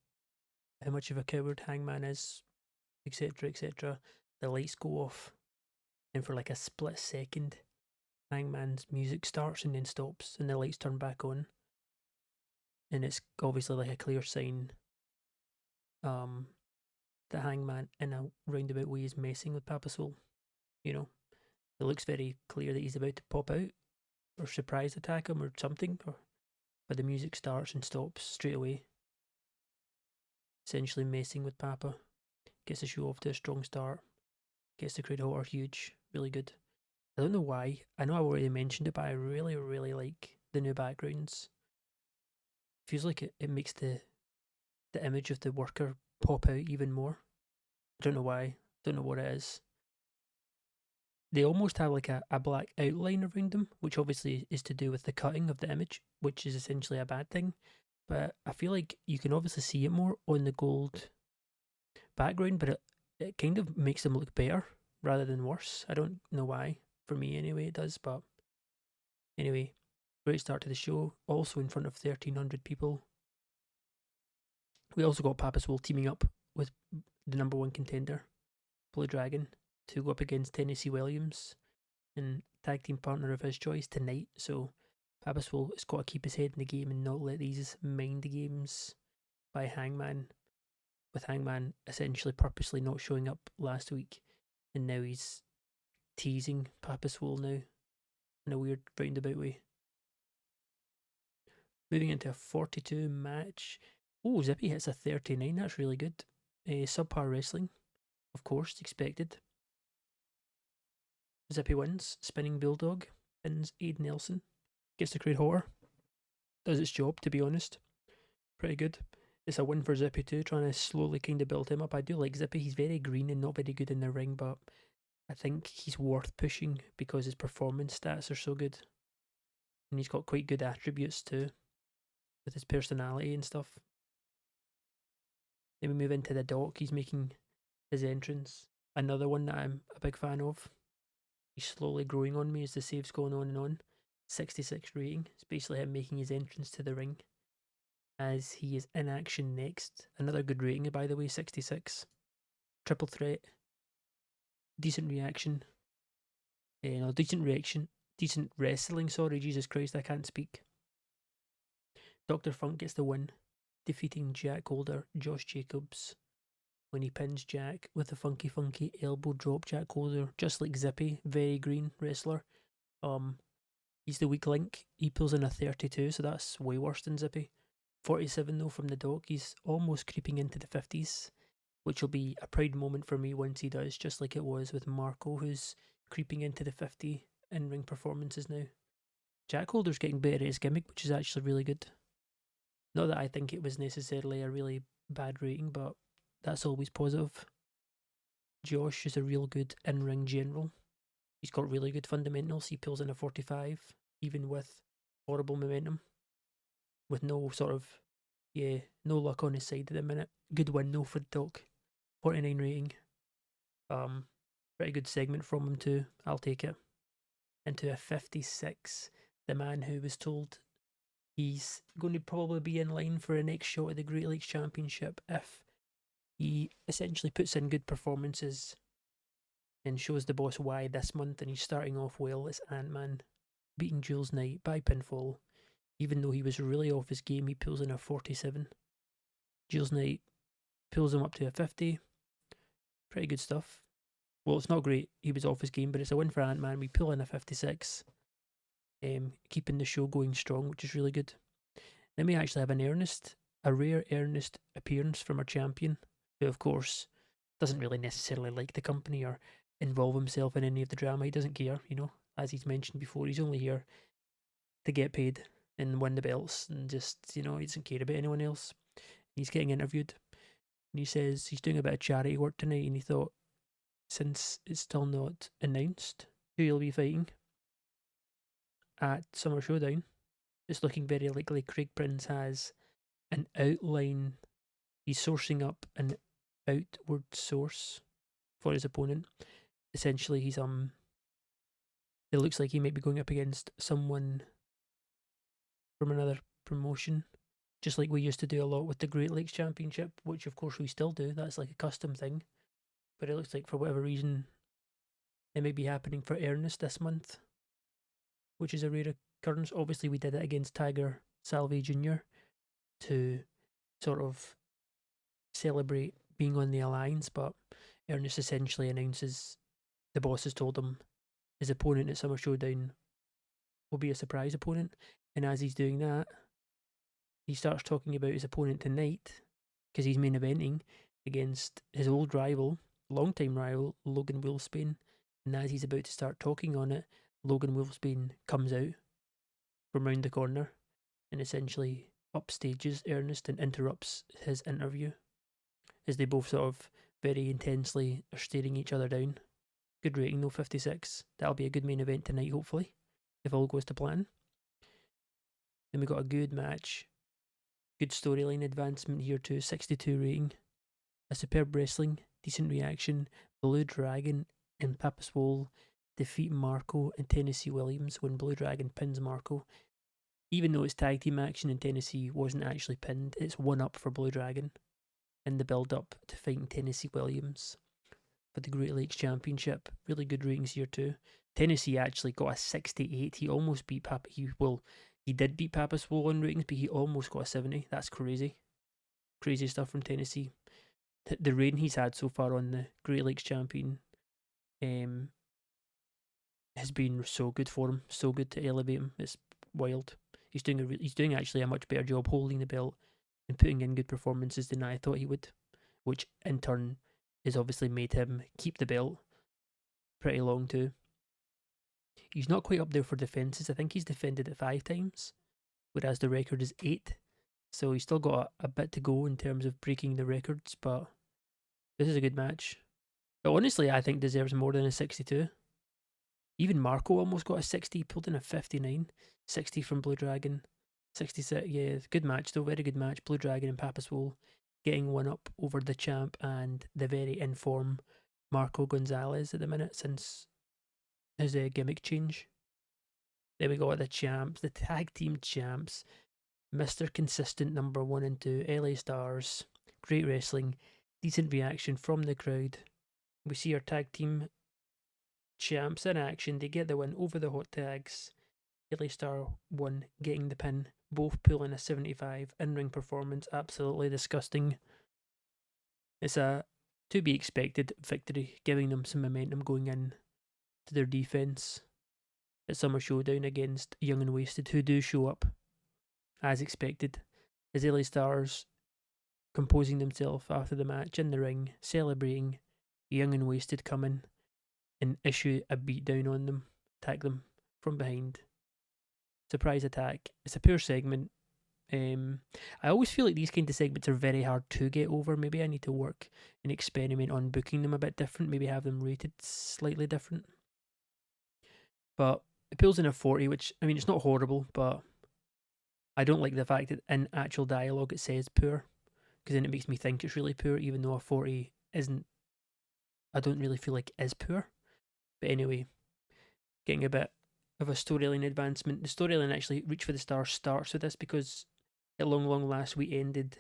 how much of a coward Hangman is, etc., etc., the lights go off. And for like a split second, Hangman's music starts and then stops, and the lights turn back on. And it's obviously like a clear sign that Hangman, in a roundabout way, is messing with Papa Soul. You know, it looks very clear that he's about to pop out or surprise attack him or something, but the music starts and stops straight away. essentially messing with Papa. Gets the show off to a strong start. Gets the crowd hotter huge. Really good. I don't know why. I know I already mentioned it, but I really, really like the new backgrounds. Feels like it makes the image of the worker pop out even more. I don't know why. Don't know what it is. They almost have like a black outline around them, which obviously is to do with the cutting of the image, which is essentially a bad thing. But I feel like you can obviously see it more on the gold background, but it kind of makes them look better rather than worse. I don't know why. For me, anyway, it does. But anyway, great start to the show. Also in front of 1,300 people. We also got Papa Swole teaming up with the number one contender, Blue Dragon, to go up against Tennessee Williams and tag team partner of his choice tonight. So Papa Swole has got to keep his head in the game and not let these mind games by Hangman, with Hangman essentially purposely not showing up last week, and now he's teasing Papa Swole now in a weird roundabout way. Moving into a 42 match. Oh, Zippy hits a 39. That's really good. Subpar wrestling, of course, expected. Zippy wins. Spinning Bulldog pins Aid Nelson. Gets the crowd hotter. Does its job, to be honest. Pretty good. It's a win for Zippy too, trying to slowly kind of build him up. I do like Zippy. He's very green and not very good in the ring, but I think he's worth pushing because his performance stats are so good. And he's got quite good attributes too, with his personality and stuff. Then we move into the Doc. He's making his entrance. Another one that I'm a big fan of. He's slowly growing on me as the save's going on and on. 66 rating. It's basically him making his entrance to the ring as he is in action next. Another good rating, by the way, 66. Triple threat. Decent reaction. No, decent reaction. Decent wrestling, sorry, Jesus Christ, I can't speak. Dr. Funk gets the win, defeating Jack Holder, Josh Jacobs, when he pins Jack with a funky elbow drop. Jack Holder, just like Zippy, very green wrestler. He's the weak link. He pulls in a 32, so that's way worse than Zippy. 47 though from the Doc. He's almost creeping into the 50s, which will be a proud moment for me once he does, just like it was with Marco, who's creeping into the 50 in-ring performances now. Jack Holder's getting better at his gimmick, which is actually really good. Not that I think it was necessarily a really bad rating, but that's always positive. Josh is a real good in-ring general. He's got really good fundamentals. He pulls in a 45, even with horrible momentum. With no sort of, no luck on his side at the minute. Good win though for the Doc. 49 rating. Pretty good segment from him too. I'll take it. Into a 56. The man who was told he's going to probably be in line for a next shot at the Great Lakes Championship if he essentially puts in good performances and shows the boss why this month, and he's starting off well. It's Ant-Man beating Jules Knight by pinfall. Even though he was really off his game, he pulls in a 47. Jules Knight pulls him up to a 50. Pretty good stuff. Well, it's not great. He was off his game, but it's a win for Ant-Man. We pull in a 56. Keeping the show going strong, which is really good. Then we actually have a rare Ernest appearance from our champion, who of course doesn't really necessarily like the company or involve himself in any of the drama. He doesn't care, as he's mentioned before. He's only here to get paid and win the belts, and just, he doesn't care about anyone else. He's getting interviewed, and he says he's doing a bit of charity work tonight, and he thought, since it's still not announced who he'll be fighting at Summer Showdown, it's looking very likely Craig Prince has an outline. He's sourcing up an outward source for his opponent. Essentially, he's it looks like he might be going up against someone from another promotion, just like we used to do a lot with the Great Lakes Championship, which of course we still do. That's like a custom thing. But it looks like for whatever reason it may be happening for Ernest this month, which is a rare occurrence. Obviously, we did it against Tiger Salve Jr. to sort of celebrate being on the alliance, but Ernest essentially announces the boss has told him his opponent at Summer Showdown will be a surprise opponent, and as he's doing that, he starts talking about his opponent tonight, because he's main eventing against his old rival, long-time rival, Logan Wolfsbane. And as he's about to start talking on it, Logan Wolfsbane comes out from round the corner and essentially upstages Ernest and interrupts his interview as they both sort of very intensely are staring each other down. Good rating though, 56. That'll be a good main event tonight, hopefully, if all goes to plan. Then we got a good match. Good storyline advancement here too, 62 rating. A superb wrestling, decent reaction. Blue Dragon and Papa Swole defeat Marco and Tennessee Williams when Blue Dragon pins Marco. Even though it's tag team action and Tennessee wasn't actually pinned, it's one up for Blue Dragon in the build up to fighting Tennessee Williams for the Great Lakes Championship. Really good ratings here too. Tennessee actually got a 68. He almost beat Papa. He did beat Papa Swole in ratings, but he almost got a 70. That's crazy. Crazy stuff from Tennessee. The reign he's had so far on the Great Lakes Champion has been so good for him. So good to elevate him. It's wild. He's doing actually a much better job holding the belt and putting in good performances than I thought he would, which in turn has obviously made him keep the belt pretty long too. He's not quite up there for defences. I think he's defended it 5 times, whereas the record is 8. So he's still got a bit to go in terms of breaking the records, but this is a good match. But honestly, I think deserves more than a 62. Even Marco almost got a 60, pulled in a 59. 60 from Blue Dragon. 66, yeah, good match though, very good match. Blue Dragon and Papa Swole getting one up over the champ and the very informed Marco Gonzalez at the minute since his gimmick change. Then we got the champs, the tag team champs. Mr. Consistent number 1 and 2, LA Stars. Great wrestling, decent reaction from the crowd. We see our tag team champs in action. They get the win over the hot tags. LA Star 1 getting the pin. Both pulling a 75. In-ring performance, absolutely disgusting. It's a to be expected victory, giving them some momentum going in to their defense at Summer Showdown against Young and Wasted, who do show up as expected, as LA Stars composing themselves after the match in the ring, celebrating. Young and Wasted come in and issue a beatdown on them, attack them from behind. Surprise attack. It's a poor segment. I always feel like these kind of segments are very hard to get over. Maybe I need to work and experiment on booking them a bit different. Maybe have them rated slightly different. But it pulls in a 40, which, I mean, it's not horrible, but I don't like the fact that in actual dialogue it says poor, because then it makes me think it's really poor, even though a 40 isn't, I don't really feel like is poor. But anyway, getting a bit of a storyline advancement. The storyline actually, Reach for the Stars, starts with this because at long last we ended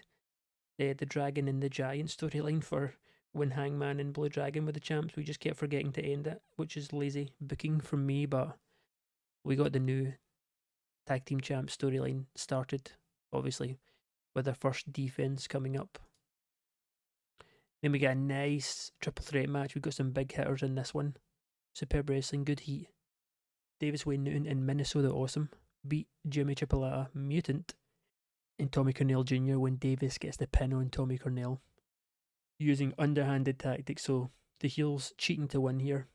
the Dragon and the Giant storyline for when Hangman and Blue Dragon were the champs. We just kept forgetting to end it, which is lazy booking from me, but we got the new tag team champ storyline started, obviously, with our first defense coming up. Then we get a nice triple threat match. We got some big hitters in this one. Superb wrestling, good heat. Davis Wayne Newton and Minnesota Awesome beat Jimmy Chipolata, Mutant, and Tommy Cornell Jr. when Davis gets the pin on Tommy Cornell using underhanded tactics, so the heels cheating to win here.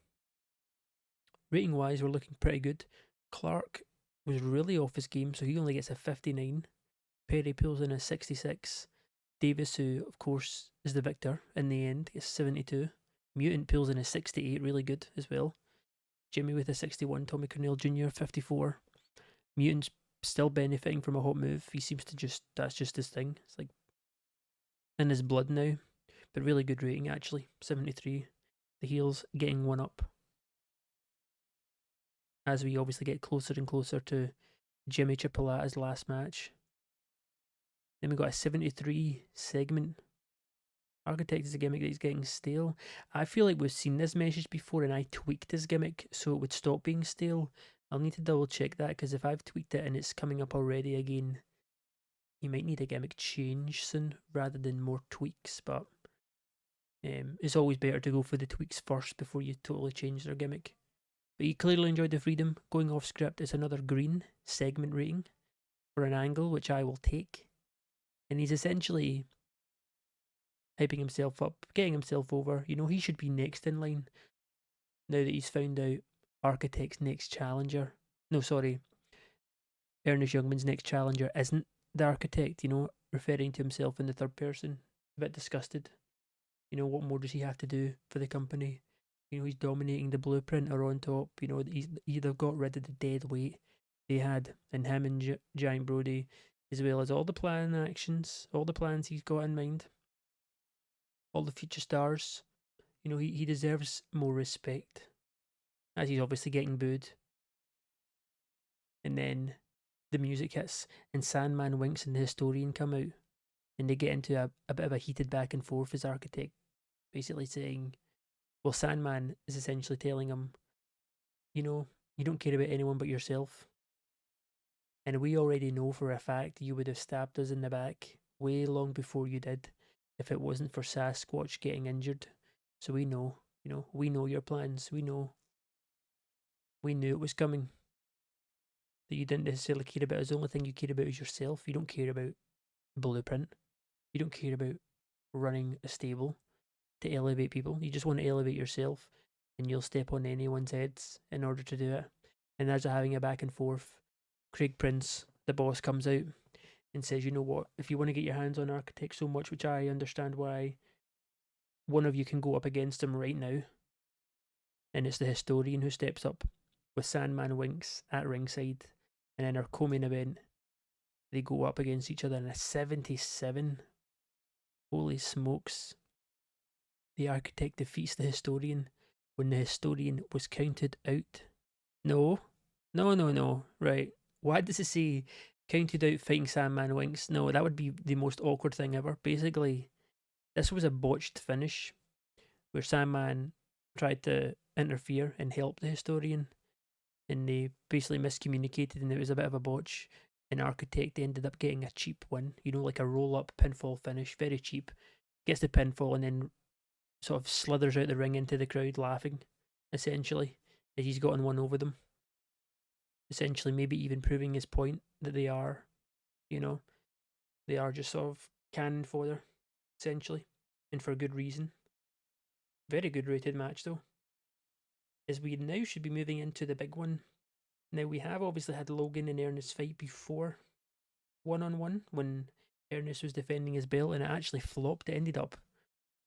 Rating wise, we're looking pretty good. Clark was really off his game, so he only gets a 59. Perry pulls in a 66. Davis, who of course is the victor in the end, gets 72. Mutant pulls in a 68, really good as well. Jimmy with a 61, Tommy Cornell Jr. 54. Mutant's still benefiting from a hot move. He seems to that's just his thing. It's like in his blood now. But really good rating actually, 73. The heels getting one up as we obviously get closer and closer to Jimmy Chipolata's last match. Then we got a 73 segment. Architect is a gimmick that he's getting stale. I feel like we've seen this message before and I tweaked his gimmick so it would stop being stale. I'll need to double check that because if I've tweaked it and it's coming up already again, you might need a gimmick change soon rather than more tweaks, but it's always better to go for the tweaks first before you totally change their gimmick. But he clearly enjoyed the freedom. Going off script is another green segment rating for an angle, which I will take. And he's essentially hyping himself up, getting himself over. You know, he should be next in line now that he's found out Architect's next challenger. No, sorry, Ernest Youngman's next challenger isn't the Architect, you know, referring to himself in the third person. A bit disgusted. You know, what more does he have to do for the company? You know, he's dominating the blueprint or on top. You know, he's either got rid of the dead weight they had in him and Giant Brody, as well as all the plan actions, all the plans he's got in mind, all the future stars. You know, he deserves more respect, as he's obviously getting booed. And then the music hits, and Sandman Winks and the Historian come out, and they get into a bit of a heated back and forth as Architect, basically saying, well, Sandman is essentially telling him, you know, you don't care about anyone but yourself. And we already know for a fact you would have stabbed us in the back way long before you did if it wasn't for Sasquatch getting injured. So we know, you know, we know your plans. We knew it was coming. That you didn't necessarily care about us. The only thing you care about is yourself. You don't care about blueprint. You don't care about running a stable to elevate people. You just want to elevate yourself, and you'll step on anyone's heads in order to do it. And as they're having a back and forth, Craig Prince, the boss, comes out and says, you know what, if you want to get your hands on Architect so much, which I understand why, one of you can go up against him right now. And it's the Historian who steps up with Sandman Winks at ringside. And in our co-main event, they go up against each other in a 77. Holy smokes. The Architect defeats the Historian when the Historian was counted out. No. Right. Why does it say counted out fighting Sandman Winks? No, that would be the most awkward thing ever. Basically, this was a botched finish where Sandman tried to interfere and help the Historian, and they basically miscommunicated, and it was a bit of a botch. And Architect ended up getting a cheap win, you know, like a roll up pinfall finish, very cheap. Gets the pinfall and then sort of slithers out the ring into the crowd laughing, essentially, as he's gotten one over them. Essentially, maybe even proving his point that they are, you know, they are just sort of cannon fodder, essentially, and for good reason. Very good rated match, though. As we now should be moving into the big one. Now, we have obviously had Logan and Ernest fight before, one-on-one, when Ernest was defending his belt, and it actually flopped. It ended up,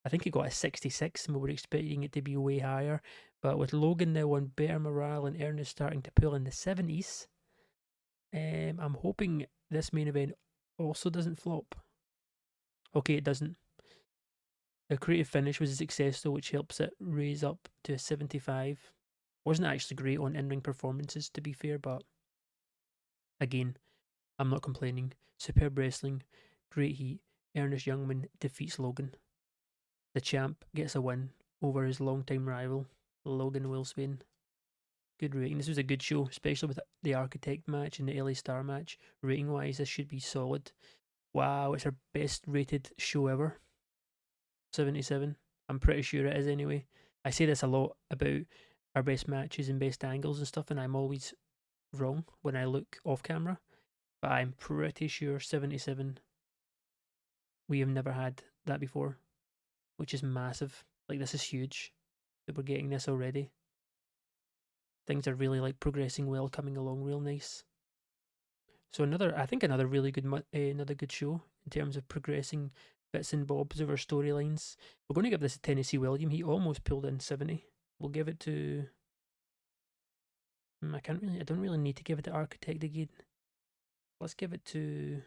I think it got a 66, and we were expecting it to be way higher. But with Logan now on better morale and Ernest starting to pull in the 70s, I'm hoping this main event also doesn't flop. Okay, it doesn't. The creative finish was a success though, which helps it raise up to a 75. Wasn't actually great on in-ring performances, to be fair, but again, I'm not complaining. Superb wrestling, great heat. Ernest Youngman defeats Logan. The champ gets a win over his longtime rival, Logan Wilsbane. Good rating. This was a good show, especially with the Architect match and the LA Star match. Rating wise, this should be solid. Wow, it's our best rated show ever. 77. I'm pretty sure it is anyway. I say this a lot about our best matches and best angles and stuff, and I'm always wrong when I look off camera. But I'm pretty sure 77. We have never had that before, which is massive. Like, this is huge that we're getting this already. Things are really like progressing well, coming along real nice. So I think another really good, another good show in terms of progressing bits and bobs of our storylines. We're going to give this to Tennessee William. He almost pulled in 70. We'll give it to. I don't really need to give it to Architect again. Let's give it to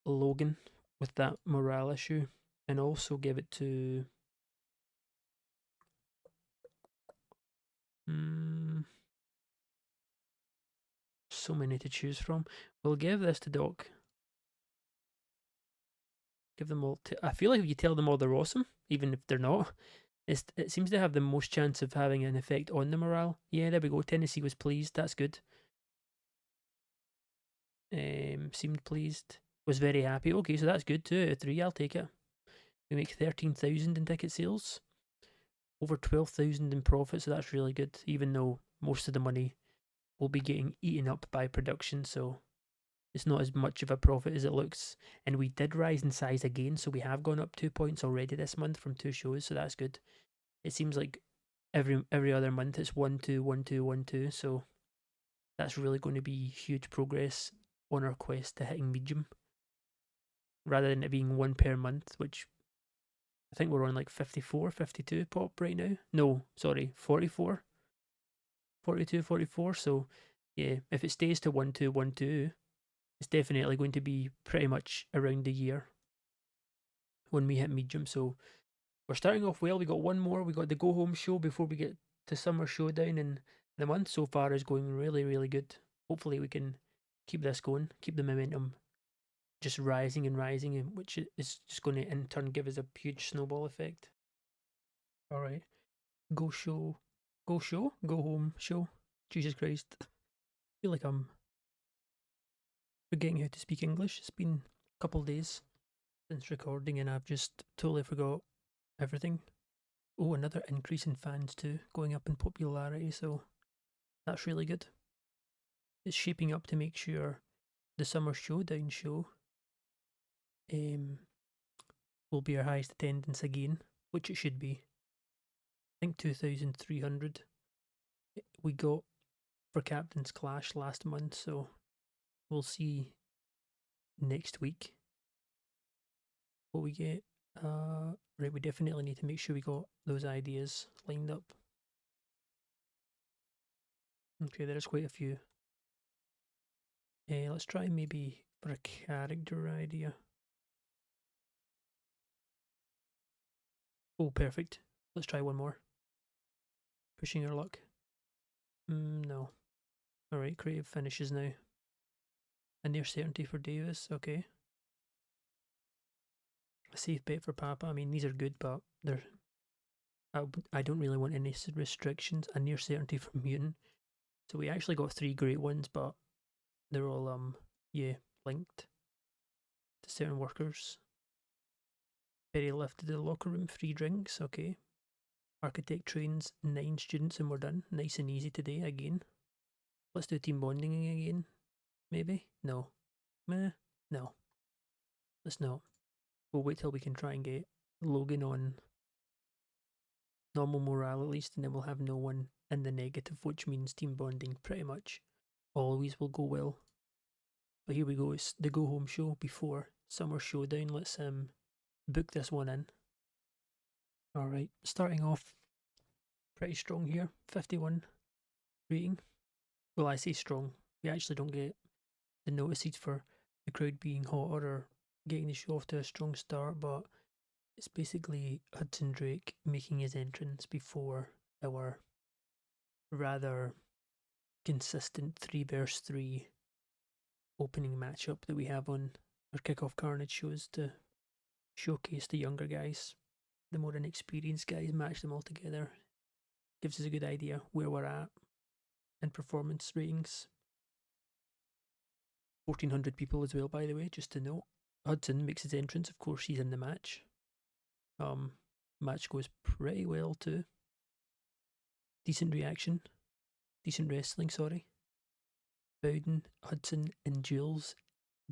Logan with that morale issue, and also give it to. So many to choose from. We'll give this to Doc. Give them all. I feel like if you tell them all they're awesome, even if they're not, it seems to have the most chance of having an effect on the morale. Yeah, there we go. Tennessee was pleased. That's good. Seemed pleased. Was very happy. Okay, so that's good too. 3, I'll take it. We make 13,000 in ticket sales. Over 12,000 in profit, so that's really good. Even though most of the money will be getting eaten up by production, so It's not as much of a profit as it looks. And we did rise in size again, so we have gone up 2 points already this month from 2 shows, so that's good. It seems like every other month it's 1 2 1 2 1 2, so that's really going to be huge progress on our quest to hitting medium. Rather than it being one per month, which I think we're on like 54, 52 pop right now. No, sorry, 44, 42, 44. So yeah, if it stays to 1 2 1 2, it's definitely going to be pretty much around the year when we hit medium. So we're starting off well. We got one more. We got the go home show before we get to summer showdown, and the month so far is going really, really good. Hopefully we can keep this going, keep the momentum just rising and rising, which is just going to in turn give us a huge snowball effect. All right, go show, go show, go home show. Jesus Christ, I feel like I'm forgetting how to speak English. It's been a couple of days since recording, and I've just totally forgot everything. Oh, another increase in fans too, going up in popularity, so that's really good. It's shaping up to make sure the summer showdown show will be our highest attendance again, which it should be. I think 2,300 we got for Captain's Clash last month, so we'll see next week what we get. Right, we definitely need to make sure we got those ideas lined up. Okay, there's quite a few. Let's try maybe for a character idea. Oh, perfect. Let's try one more. Pushing our luck. No. Alright, creative finishes now. A near certainty for Davis, okay. A safe bet for Papa. I mean, these are good, but they're. I don't really want any restrictions. A near certainty for Mutant. So we actually got 3 great ones, but they're all, yeah, linked to certain workers. Perry lifted the locker room, 3 drinks, okay. Architect trains 9 students and we're done. Nice and easy today, again. Let's do team bonding again. Maybe? No. Meh. No. Let's not. We'll wait till we can try and get Logan on normal morale at least, and then we'll have no one in the negative, which means team bonding pretty much always will go well. But here we go, it's the go home show before summer showdown. Let's book this one in. Alright, starting off pretty strong here, 51 rating. Well, I say strong, we actually don't get the notices for the crowd being hotter or getting the show off to a strong start, but it's basically Hudson Drake making his entrance before our rather consistent 3 vs 3 opening matchup that we have on our Kickoff Carnage shows to showcase the younger guys. The more inexperienced guys, match them all together. Gives us a good idea where we're at in performance ratings. 1,400 people as well, by the way, just to note. Hudson makes his entrance, of course, he's in the match. Match goes pretty well too. Decent reaction. Decent wrestling, sorry. Bowden, Hudson, and Jules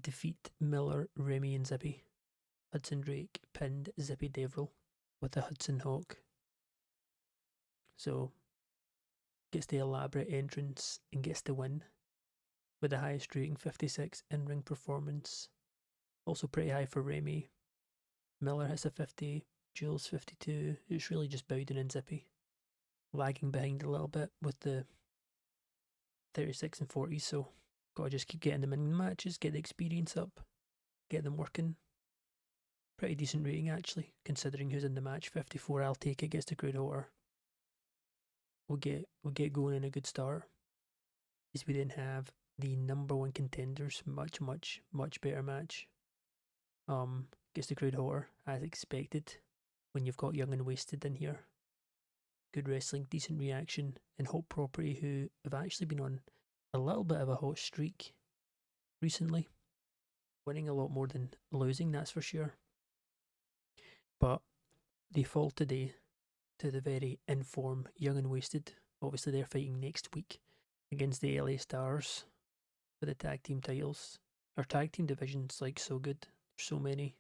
defeat Miller, Remy, and Zippy. Hudson Drake pinned Zippy Devil with a Hudson Hawk. So, gets the elaborate entrance and gets the win with the highest rating, 56 in ring performance. Also pretty high for Remy. Miller hits a 50, Jules 52. It's really just Bowden and Zippy. Lagging behind a little bit with the 36 and 40s, so gotta just keep getting them in matches, get the experience up, get them working. Pretty decent rating actually, considering who's in the match. 54, I'll take it, gets the crowd hotter. We'll get going in a good start. As we then have the number 1 contenders, much better match. Gets the crowd hotter as expected when you've got Young and Wasted in here. Good wrestling, decent reaction, and Hot Property, who have actually been on a little bit of a hot streak recently. Winning a lot more than losing, that's for sure. But they fall today to the very in-form Young and Wasted. Obviously, they're fighting next week against the LA Stars for the tag team titles. Our tag team division's like so good. There's so many.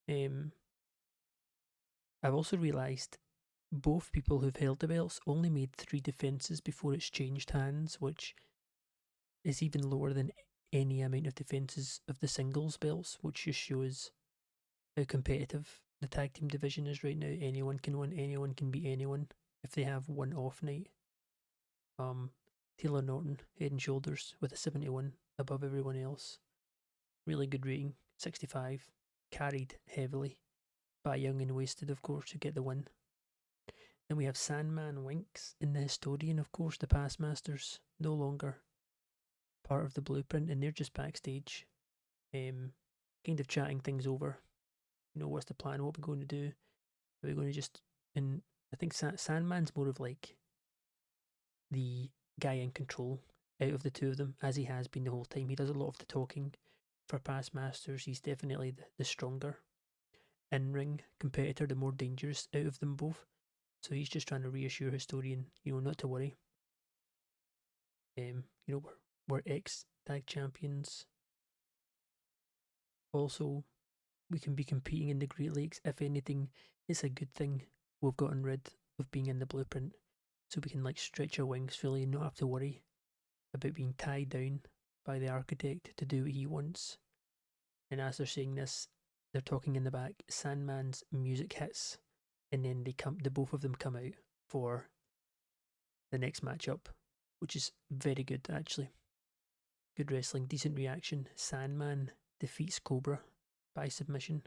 Um, I've also realised both people who've held the belts only made 3 defences before it's changed hands, which is even lower than any amount of defences of the singles belts, which just shows how competitive the tag team division is right now. Anyone can win, anyone can beat anyone if they have one off night. Taylor Norton, head and shoulders with a 71 above everyone else. Really good rating, 65. Carried heavily by Young and Wasted, of course, to get the win. Then we have Sandman Winks in the Historian, of course, the past masters, no longer part of the blueprint, and they're just backstage, kind of chatting things over. You know, what's the plan? What are we going to do? Are we going to just? And I think Sandman's more of like the guy in control out of the two of them, as he has been the whole time. He does a lot of the talking for past masters. He's definitely the stronger in-ring competitor, the more dangerous out of them both. So he's just trying to reassure Historian, not to worry. We're ex-tag champions. Also, we can be competing in the Great Lakes. If anything, it's a good thing we've gotten rid of being in the blueprint, so we can stretch our wings fully and not have to worry about being tied down by the architect to do what he wants. And as they're saying this, they're talking in the back. Sandman's music hits, and then the both of them come out for the next matchup, which is very good actually. Good wrestling, decent reaction. Sandman defeats Cobra by submission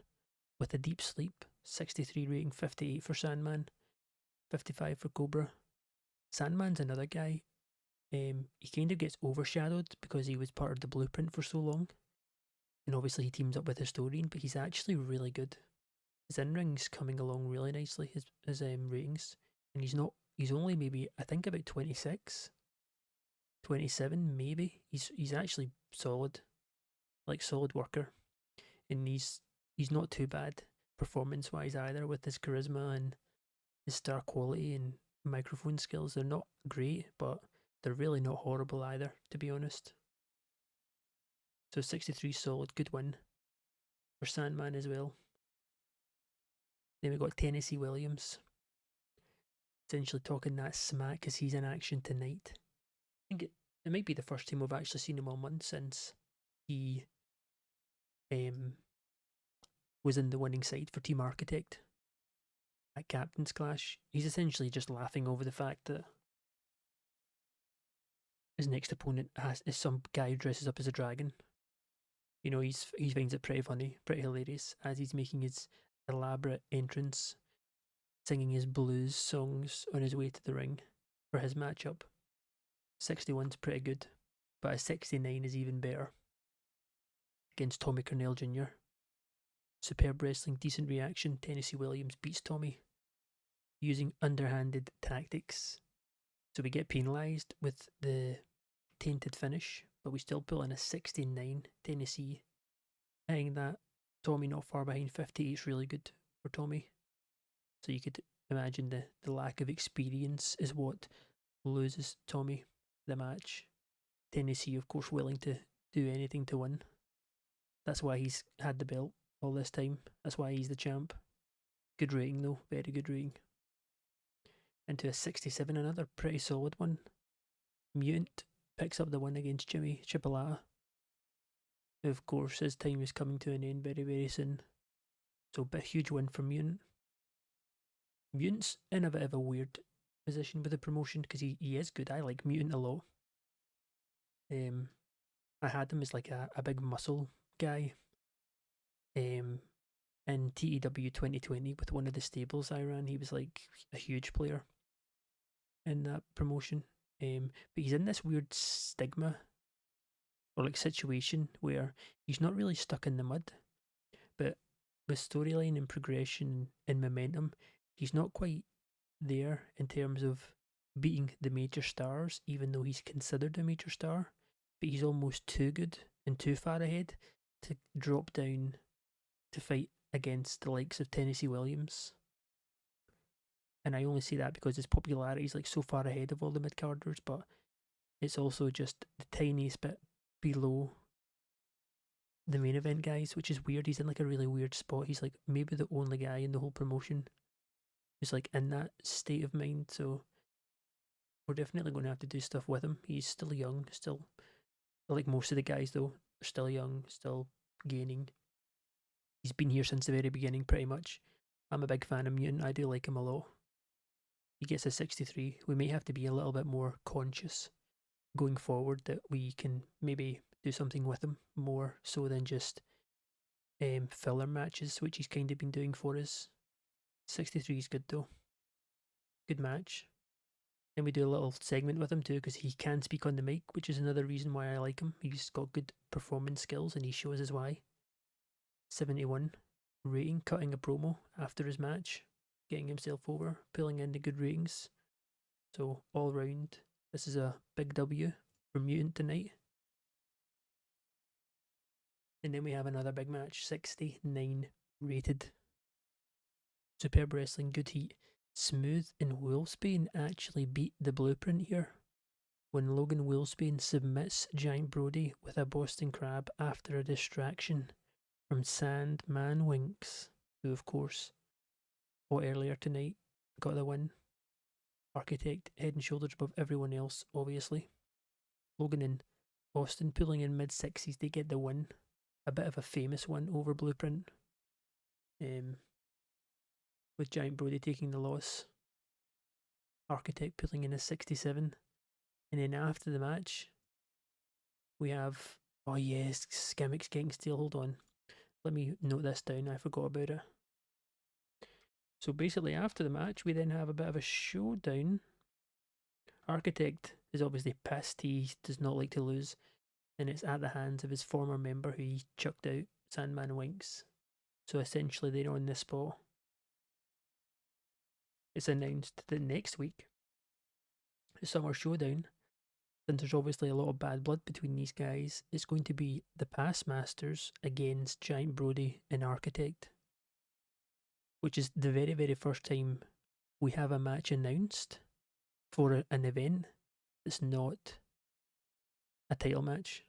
with a deep sleep. 63 rating, 58 for Sandman, 55 for Cobra. Sandman's another guy. He kind of gets overshadowed because he was part of the blueprint for so long. And obviously he teams up with Historian, but he's actually really good. His in-ring's coming along really nicely, his ratings. And he's only maybe, I think about 26, 27 maybe. He's actually solid, solid worker. And he's not too bad performance-wise either, with his charisma and his star quality and microphone skills. They're not great, but they're really not horrible either, to be honest. So 63 solid, good win for Sandman as well. Then we got Tennessee Williams, essentially talking that smack as he's in action tonight. I think it might be the first time we've actually seen him all month since he was in the winning side for Team Architect at Captain's Clash. He's essentially just laughing over the fact that his next opponent is some guy who dresses up as a dragon. He finds it pretty funny, pretty hilarious, as he's making his elaborate entrance, singing his blues songs on his way to the ring for his matchup. 61's pretty good, but a 69 is even better against Tommy Cornell Jr. Superb wrestling, decent reaction. Tennessee Williams beats Tommy using underhanded tactics. So we get penalised with the tainted finish, but we still pull in a 69. Tennessee hitting that. Tommy not far behind. 58 is really good for Tommy. So you could imagine the lack of experience is what loses Tommy the match. Tennessee, of course, willing to do anything to win. That's why he's had the belt all this time. That's why he's the champ. Good rating though, very good rating. Into a 67, another pretty solid one. Mutant picks up the win against Jimmy Chipolata. Of course, his time is coming to an end very, very soon. So a huge win for Mutant. Mutant's in a bit of a weird position with the promotion because he is good. I like Mutant a lot. I had him as a big muscle guy. In TEW 2020 with one of the stables I ran, he was a huge player in that promotion. But he's in this weird stigma or situation where he's not really stuck in the mud, but with storyline and progression and momentum, he's not quite there in terms of beating the major stars, even though he's considered a major star. But he's almost too good and too far ahead to drop down to fight against the likes of Tennessee Williams. And I only say that because his popularity is so far ahead of all the mid-carders, but it's also just the tiniest bit below the main event guys, which is weird. He's in like a really weird spot. He's like maybe the only guy in the whole promotion who's like in that state of mind. So we're definitely going to have to do stuff with him. He's still young, still like most of the guys though, are still young, still gaining. He's been here since the very beginning, pretty much. I'm a big fan of Mutant. I do like him a lot. He gets a 63. We may have to be a little bit more conscious going forward that we can maybe do something with him more so than just filler matches, which he's kind of been doing for us. 63 is good though. Good match. Then we do a little segment with him too because he can speak on the mic, which is another reason why I like him. He's got good performance skills and he shows us why. 71 rating, cutting a promo after his match, getting himself over, pulling in the good ratings. So all round, this is a big W for Mutant tonight. And then we have another big match, 69 rated. Superb wrestling, good heat. Smooth and Wolfsbane actually beat the Blueprint here when Logan Wolfsbane submits Giant Brody with a Boston Crab after a distraction from Sandman Winks, who of course fought earlier tonight, got the win. Architect head and shoulders above everyone else, obviously. Logan and Austin pulling in mid-60s, they get the win. A bit of a famous one over Blueprint. With Giant Brody taking the loss. Architect pulling in a 67. And then after the match, we have, oh yes, Skimmicks getting steel. Hold on. Let me note this down. I forgot about it. So basically, after the match, we then have a bit of a showdown. Architect is obviously pissed. He does not like to lose. And it's at the hands of his former member who he chucked out, Sandman Winks. So essentially, they're on this spot. It's announced that next week, the Summer Showdown, since there's obviously a lot of bad blood between these guys, it's going to be the Past Masters against Giant Brody and Architect, which is the very, very first time we have a match announced for an event that's not a title match.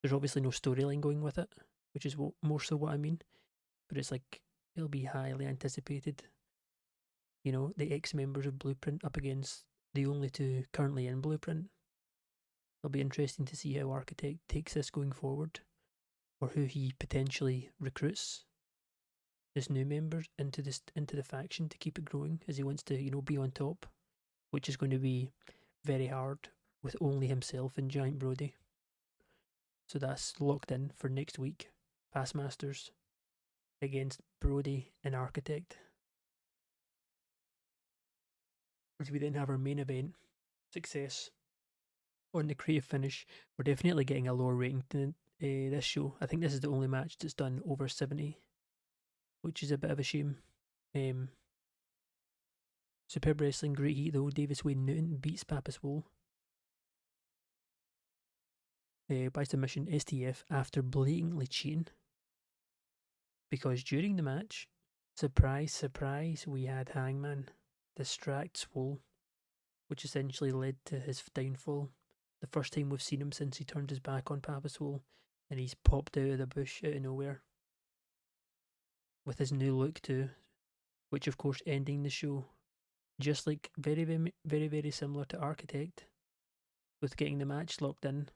There's obviously no storyline going with it, which is more so what I mean, but it's like it'll be highly anticipated. You know, the ex-members of Blueprint up against the only two currently in Blueprint. It'll be interesting to see how Architect takes this going forward, or who he potentially recruits as new members into the faction to keep it growing, as he wants to, you know, be on top, which is going to be very hard with only himself and Giant Brody. So that's locked in for next week. Past Masters against Brody and Architect. As we then have our main event, Success. On the creative finish, we're definitely getting a lower rating than this show. I think this is the only match that's done over 70, which is a bit of a shame. Superb wrestling, great heat though. Davis Wayne Newton beats Pappas Wool by submission STF after blatantly cheating. Because during the match, surprise, surprise, we had Hangman distract Swole, which essentially led to his downfall. The first time we've seen him since he turned his back on Pappas Wool, and he's popped out of the bush out of nowhere. With his new look too, which of course ending the show. Just like very, very, very, very similar to Architect, with getting the match locked in.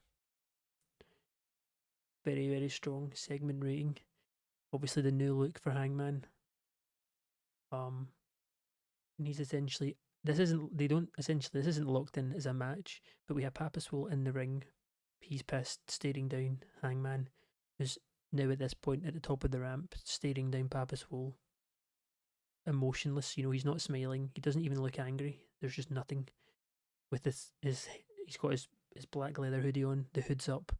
Very, very strong segment rating. Obviously the new look for Hangman. And he's essentially this isn't locked in as a match, but we have Pappas Wool in the ring. He's pissed, staring down Hangman, who's now at this point at the top of the ramp, staring down Pappas Wool. Emotionless, you know, he's not smiling, he doesn't even look angry. There's just nothing. With he's got his black leather hoodie on, the hood's up,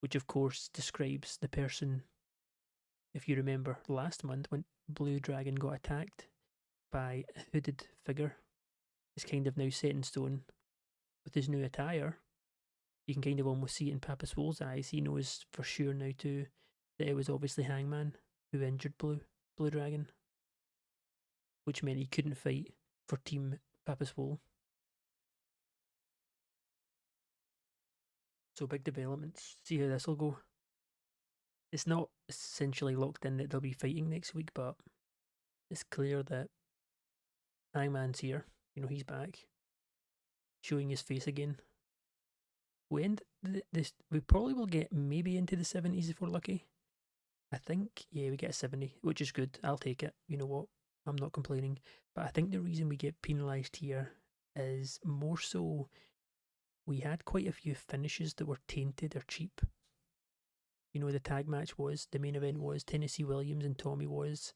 which of course describes the person. If you remember last month when Blue Dragon got attacked by a hooded figure, is kind of now set in stone. With his new attire, you can kind of almost see it in Pappas Wool's eyes. He knows for sure now too that it was obviously Hangman who injured Blue Dragon, which meant he couldn't fight for Team Pappas Wool. So big developments. See how this will go. It's not essentially locked in that they'll be fighting next week, but it's clear that Hangman's here. You know, he's back, showing his face again. We end this. We probably will get maybe into the 70s if we're lucky. I think, yeah, we get a 70, which is good. I'll take it. You know what? I'm not complaining. But I think the reason we get penalised here is more so we had quite a few finishes that were tainted or cheap. You know, the tag match was, the main event was Tennessee Williams and Tommy was,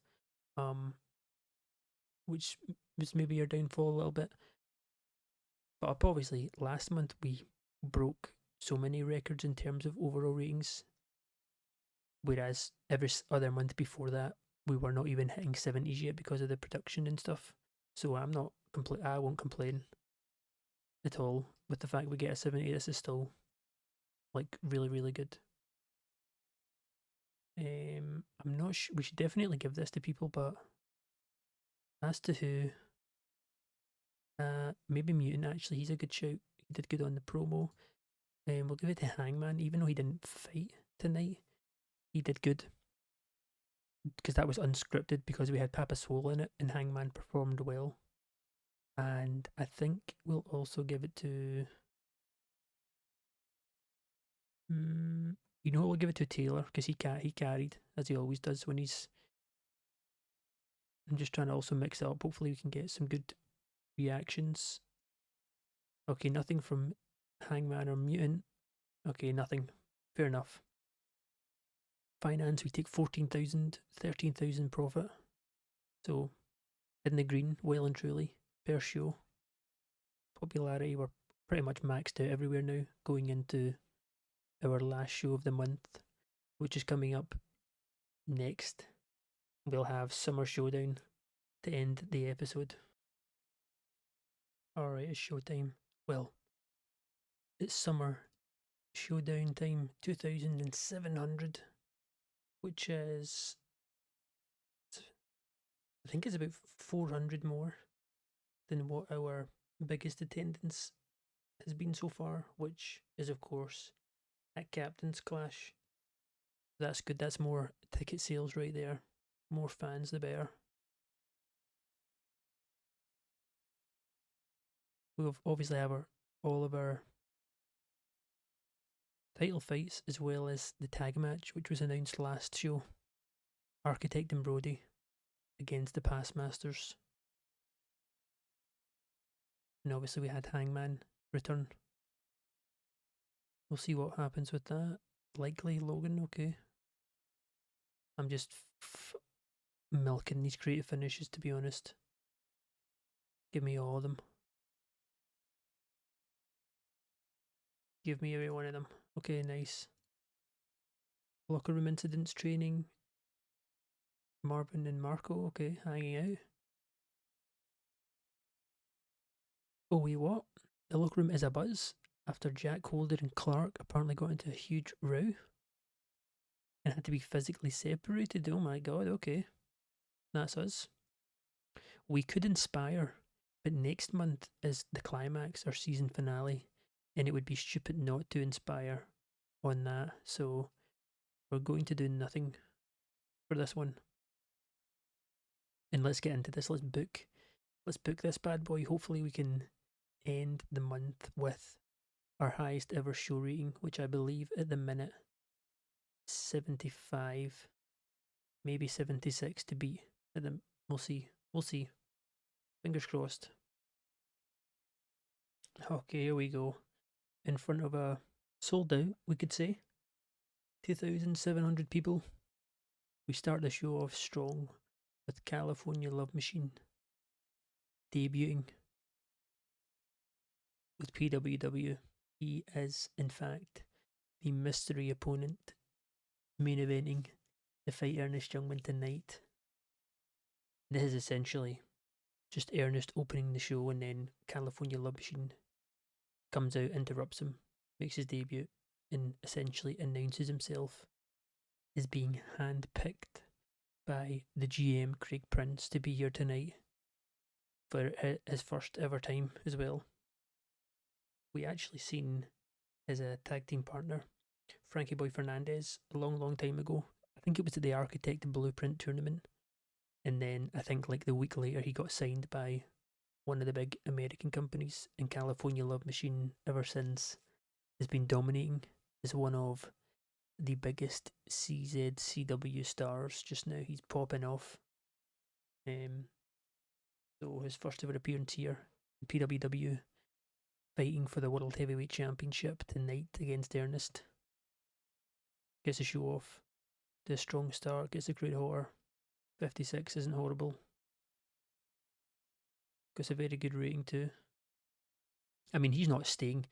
which was maybe your downfall a little bit. But obviously, last month we broke so many records in terms of overall ratings, whereas every other month before that, we were not even hitting 70s yet because of the production and stuff. So I won't complain at all with the fact we get a 70. This is still like really, really good. I'm not sure. We should definitely give this to people, but as to who, maybe Mutant actually. He's a good shout. He did good on the promo. We'll give it to Hangman, even though he didn't fight tonight. He did good because that was unscripted because we had Papa Swole in it, and Hangman performed well. And I think we'll also give it to. You know, we'll give it to Taylor because he carried as he always does when he's. I'm just trying to also mix it up. Hopefully, we can get some good reactions. Okay, nothing from Hangman or Mutant. Okay, nothing. Fair enough. Finance, we take 14,000, 13,000 profit. So, in the green, well and truly, per show. Popularity, we're pretty much maxed out everywhere now, going into our last show of the month, which is coming up next. We'll have Summer Showdown to end the episode. Alright, it's showtime. Well, it's Summer Showdown time, 2,700, which is, I think it's about 400 more than what our biggest attendance has been so far, which is, of course, at Captain's Clash. That's good. That's more ticket sales right there. More fans, the better. We'll obviously have all of our title fights as well as the tag match, which was announced last show. Architect and Brody against the Past Masters. And obviously we had Hangman return. We'll see what happens with that. Likely Logan, okay. I'm just milking these creative finishes, to be honest. Give me all of them. Give me every one of them. Okay, nice. Locker room incidents training. Marvin and Marco, okay, hanging out. Oh, wait, what? The locker room is a buzz after Jack Holder and Clark apparently got into a huge row and had to be physically separated. Oh my god, okay. That's us. We could inspire, but next month is the climax, our season finale, and it would be stupid not to inspire on that. So we're going to do nothing for this one. And let's get into this. Let's book this bad boy. Hopefully we can end the month with our highest ever show rating, which I believe at the minute 75, maybe 76 to beat. We'll see. We'll see. Fingers crossed. Okay, here we go. In front of a sold out, we could say. 2,700 people. We start the show off strong with California Love Machine debuting with PWW. He is, in fact, the mystery opponent main eventing the fight Ernest Youngman tonight. This is essentially just Ernest opening the show, and then California Love Machine comes out, interrupts him, makes his debut, and essentially announces himself as being handpicked by the GM Craig Prince to be here tonight for his first ever time as well. We actually seen as a tag team partner Frankie Boy Fernandez a long time ago. I think it was at the Architect Blueprint tournament. And then I think like the week later he got signed by one of the big American companies, and California Love Machine ever since has been dominating as one of the biggest CZCW stars just now. He's popping off. Um, so his first ever appearance here, PWW, fighting for the World Heavyweight Championship tonight against Ernest. Gets a show off. The strong start, gets a crowd hotter. 56 isn't horrible. Gets a very good rating too. I mean, he's not staying.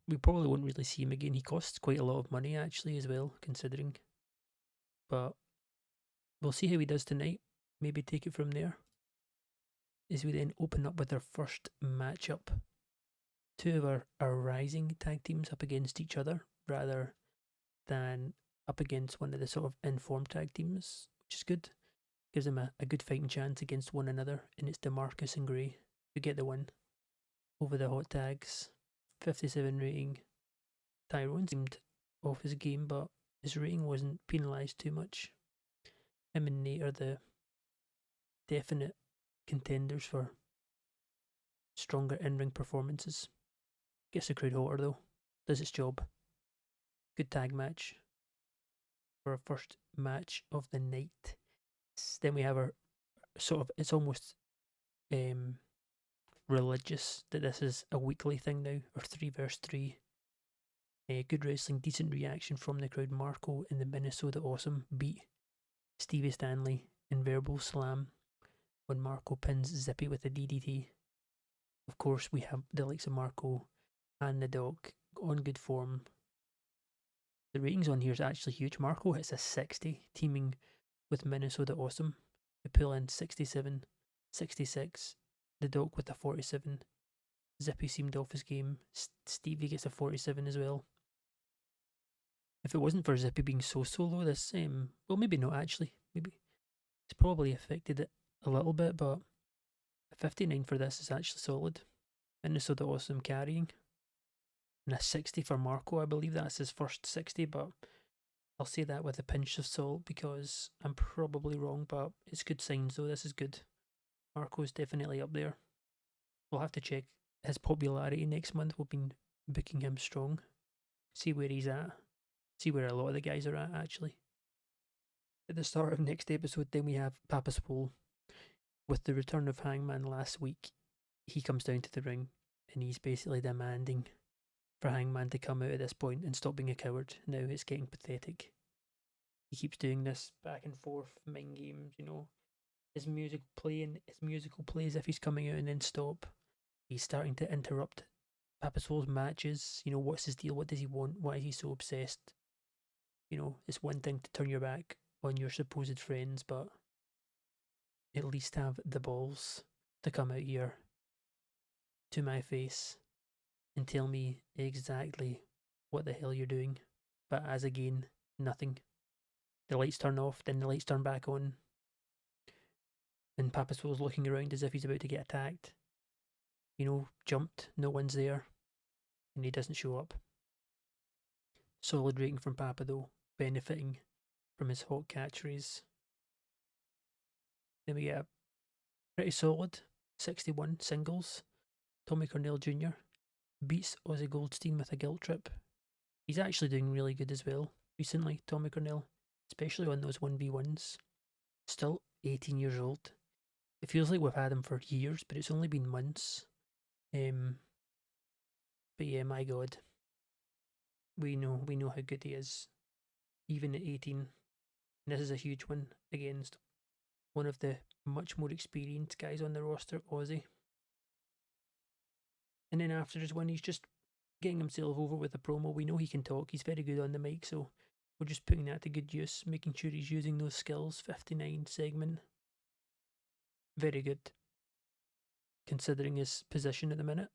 We probably won't really see him again. He costs quite a lot of money actually as well, considering. But we'll see how he does tonight. Maybe take it from there. As we then open up with our first matchup. Two of our rising tag teams up against each other rather than up against one of the sort of informed tag teams, which is good. Gives them a good fighting chance against one another, and it's DeMarcus and Gray who get the win over the hot tags. 57 rating. Tyrone seemed off his game, but his rating wasn't penalised too much. Him and Nate are the definite contenders for stronger in-ring performances. Gets the crowd hotter though. Does its job. Good tag match for our first match of the night. Then we have our sort of, it's almost religious that this is a weekly thing now, or 3 vs 3. Good wrestling, decent reaction from the crowd. Marco and the Minnesota Awesome beat Stevie Stanley in verbal slam when Marco pins Zippy with a DDT. Of course, we have the likes of Marco and the dog on good form. The ratings on here is actually huge. Marco hits a 60, teaming with Minnesota Awesome. We pull in 67, 66. The dog with a 47. Zippy seemed off his game. Stevie gets a 47 as well. If it wasn't for Zippy being so solo, this, well, maybe not actually. Maybe it's probably affected it a little bit, but a 59 for this is actually solid. Minnesota Awesome carrying. And a 60 for Marco. I believe that's his first 60, but I'll say that with a pinch of salt because I'm probably wrong, but it's good signs though. This is good. Marco's definitely up there. We'll have to check his popularity next month. We've been booking him strong. See where he's at. See where a lot of the guys are at, actually. At the start of next episode, then we have Papa Swole. With the return of Hangman last week, he comes down to the ring and he's basically demanding for Hangman to come out at this point and stop being a coward. Now it's getting pathetic. He keeps doing this back and forth, mind games, you know. His musical play as if he's coming out and then stop. He's starting to interrupt Papa Swole's matches. You know, what's his deal? What does he want? Why is he so obsessed? You know, it's one thing to turn your back on your supposed friends, but at least have the balls to come out here to my face and tell me exactly what the hell you're doing. But as again, nothing. The lights turn off, then the lights turn back on. And Papa Swole's looking around as if he's about to get attacked. You know, jumped, no one's there. And he doesn't show up. Solid rating from Papa though, benefiting from his hot catchphrase. Then we get a pretty solid 61 singles. Tommy Cornell Jr. beats Ozzy Goldstein with a guilt trip. He's actually doing really good as well recently, Tommy Cornell, especially on those 1v1s. Still 18 years old. It feels like we've had him for years, but it's only been months. But yeah, my God. We know how good he is, even at 18. And this is a huge one against one of the much more experienced guys on the roster, Ozzy. And then after his win, he's just getting himself over with a promo. We know he can talk. He's very good on the mic, so we're just putting that to good use, making sure he's using those skills. 59 segment. Very good, considering his position at the minute.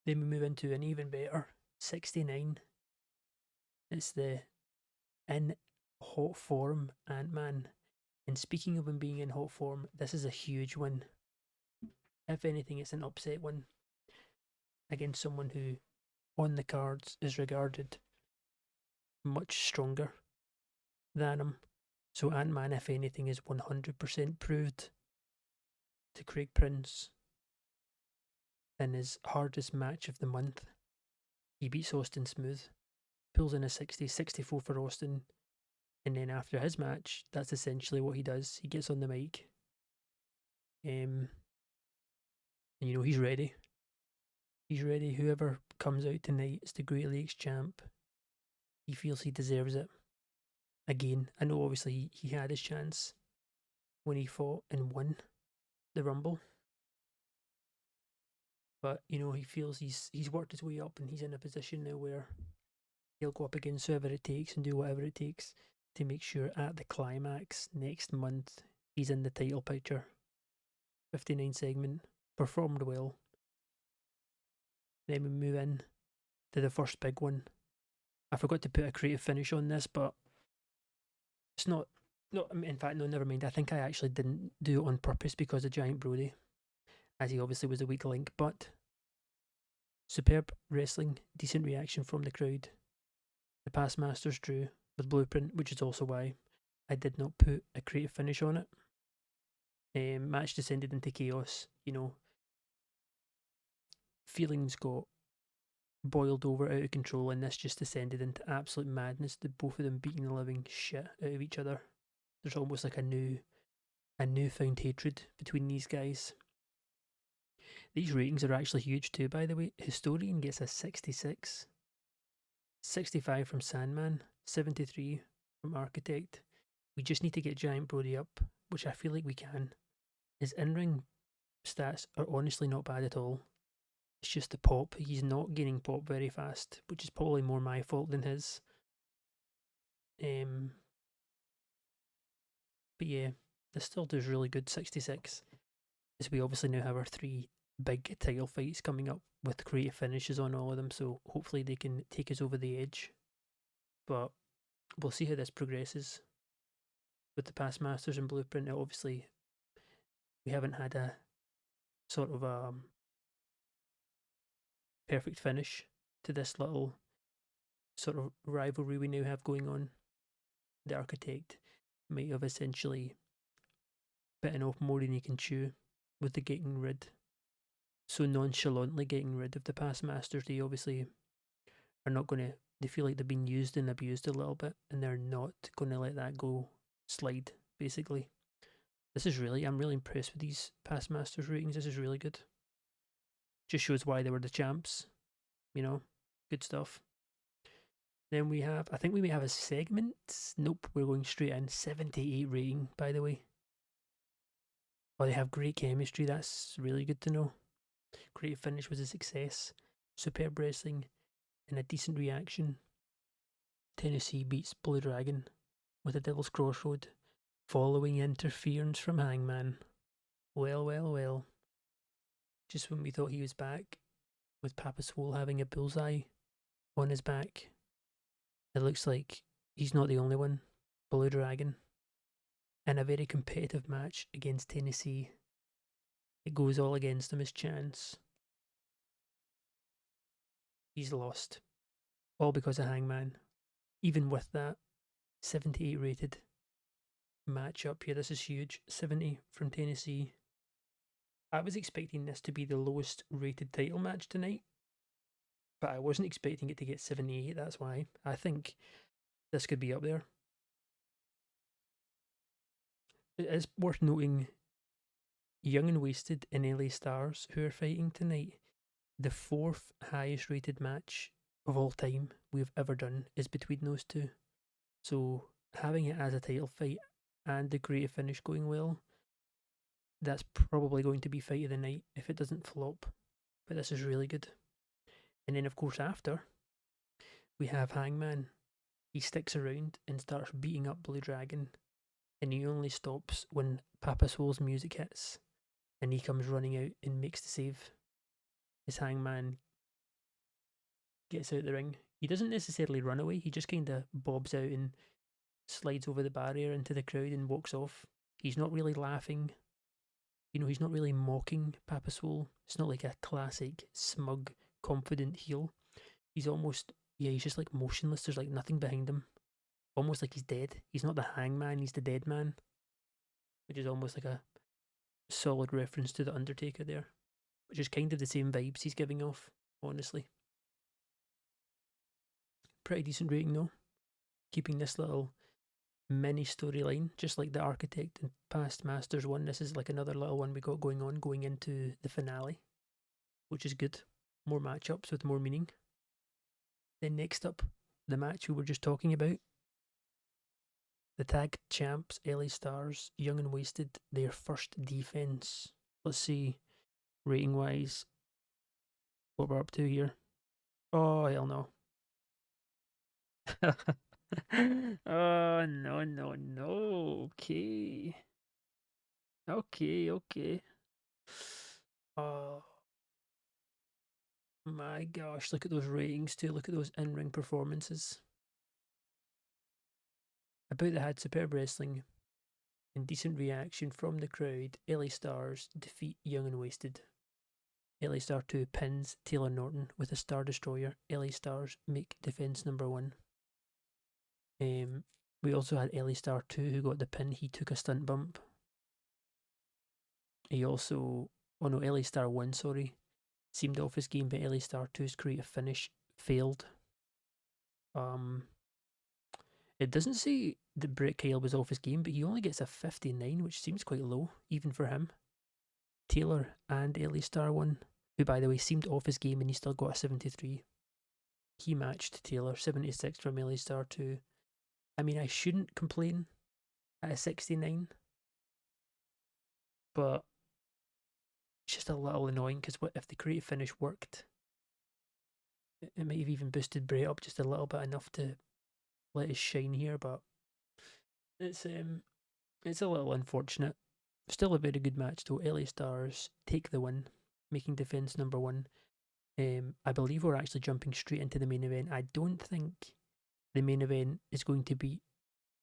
Then we move into an even better 69. It's the in hot form Ant-Man. And speaking of him being in hot form, this is a huge win. If anything, it's an upset one against someone who, on the cards, is regarded much stronger than him. So Ant-Man, if anything, is 100% proved to Craig Prince in his hardest match of the month. He beats Austin smooth, pulls in a 60, 64 for Austin, and then after his match, that's essentially what he does. He gets on the mic, and he's ready. He's ready. Whoever comes out tonight is the Great Lakes champ. He feels he deserves it. Again, I know obviously he had his chance when he fought and won the Rumble. But, he feels he's worked his way up and he's in a position now where he'll go up against whoever it takes and do whatever it takes to make sure at the climax next month he's in the title picture. 59 segment, performed well. Then we move in to the first big one. I forgot to put a creative finish on this, but it's not. No, in fact, no, never mind. I think I actually didn't do it on purpose because of Giant Brody, as he obviously was a weak link, but superb wrestling, decent reaction from the crowd. The past masters drew with Blueprint, which is also why I did not put a creative finish on it. Match descended into chaos, feelings got boiled over out of control, and this just descended into absolute madness. The both of them beating the living shit out of each other. There's almost like a newfound hatred between these guys. These ratings are actually huge too, by the way. Historian gets a 66, 65 from Sandman, 73 from Architect. We just need to get Giant Brody up, which I feel like we can. His in-ring stats are honestly not bad at all. It's just the pop. He's not gaining pop very fast, which is probably more my fault than his. But yeah, this still does really good, 66. As we obviously now have our 3 big title fights coming up with creative finishes on all of them, so hopefully they can take us over the edge. But we'll see how this progresses. With the past masters and Blueprint, now obviously we haven't had a sort of perfect finish to this little sort of rivalry we now have going on. The Architect might have essentially bitten off more than he can chew with the getting rid, so nonchalantly getting rid of the past masters. They obviously are not going to, they feel like they've been used and abused a little bit, and they're not going to let that go slide, basically. I'm really impressed with these past masters ratings. This is really good. Just shows why they were the champs, good stuff. Then I think we may have a segment. Nope, we're going straight in. 78 rating, by the way. Oh, they have great chemistry. That's really good to know. Great finish was a success. Superb wrestling and a decent reaction. Tennessee beats Blue Dragon with a Devil's Crossroad following interference from Hangman. Well. Just when we thought he was back, with Papa Swole having a bullseye on his back, it looks like he's not the only one. Blue Dragon, in a very competitive match against Tennessee. It goes all against him as chance. He's lost. All because of Hangman. Even with that 78 rated matchup here, this is huge. 70 from Tennessee. I was expecting this to be the lowest rated title match tonight, but I wasn't expecting it to get 78, that's why. I think this could be up there. It is worth noting Young and Wasted and LA Stars, who are fighting tonight. The 4th highest rated match of all time we've ever done is between those two. So having it as a title fight and the creative finish going well, that's probably going to be fight of the night if it doesn't flop. But this is really good. And then of course after, we have Hangman. He sticks around and starts beating up Blue Dragon, and he only stops when Papa Swole's music hits and he comes running out and makes the save. As Hangman gets out the ring, he doesn't necessarily run away, he just kind of bobs out and slides over the barrier into the crowd and walks off. He's not really laughing, he's not really mocking Papa Swole. It's not like a classic smug, confident heel. He's almost Yeah, he's just like motionless. There's like nothing behind him. Almost like he's dead. He's not the hangman, he's the dead man. Which is almost like a solid reference to the Undertaker there. Which is kind of the same vibes he's giving off, honestly. Pretty decent rating though. Keeping this little mini storyline, just like the Architect and Past Masters one. This is like another little one we got going on going into the finale, which is good. More matchups with more meaning. Then next up, the match we were just talking about. The tag champs, LA Stars, Young and Wasted, their first defense. Let's see, rating wise, what we're up to here. Oh, hell no. Oh, no, no, no. Okay. Okay, okay. Oh my gosh, look at those ratings too. Look at those in ring performances. About that had superb wrestling and decent reaction from the crowd. LA Stars defeat Young and Wasted. LA Star 2 pins Taylor Norton with a Star Destroyer. LA Stars make defense number 1. We also had LA Star 2 who got the pin. He took a stunt bump. He also, oh no, LA Star 1, sorry, seemed off his game, but LA Star 2's creative finish failed. It doesn't say that Brett Kyle was off his game, but he only gets a 59, which seems quite low, even for him. Taylor and LA Star 1, who by the way seemed off his game and he still got a 73. He matched Taylor, 76 from LA Star 2. I mean, I shouldn't complain at a 69, but it's just a little annoying because what if the creative finish worked? It might have even boosted Bray up just a little bit, enough to let us shine here, but it's a little unfortunate. Still a very good match though. LA Stars take the win, making defense number 1. I believe we're actually jumping straight into the main event. I don't think the main event is going to be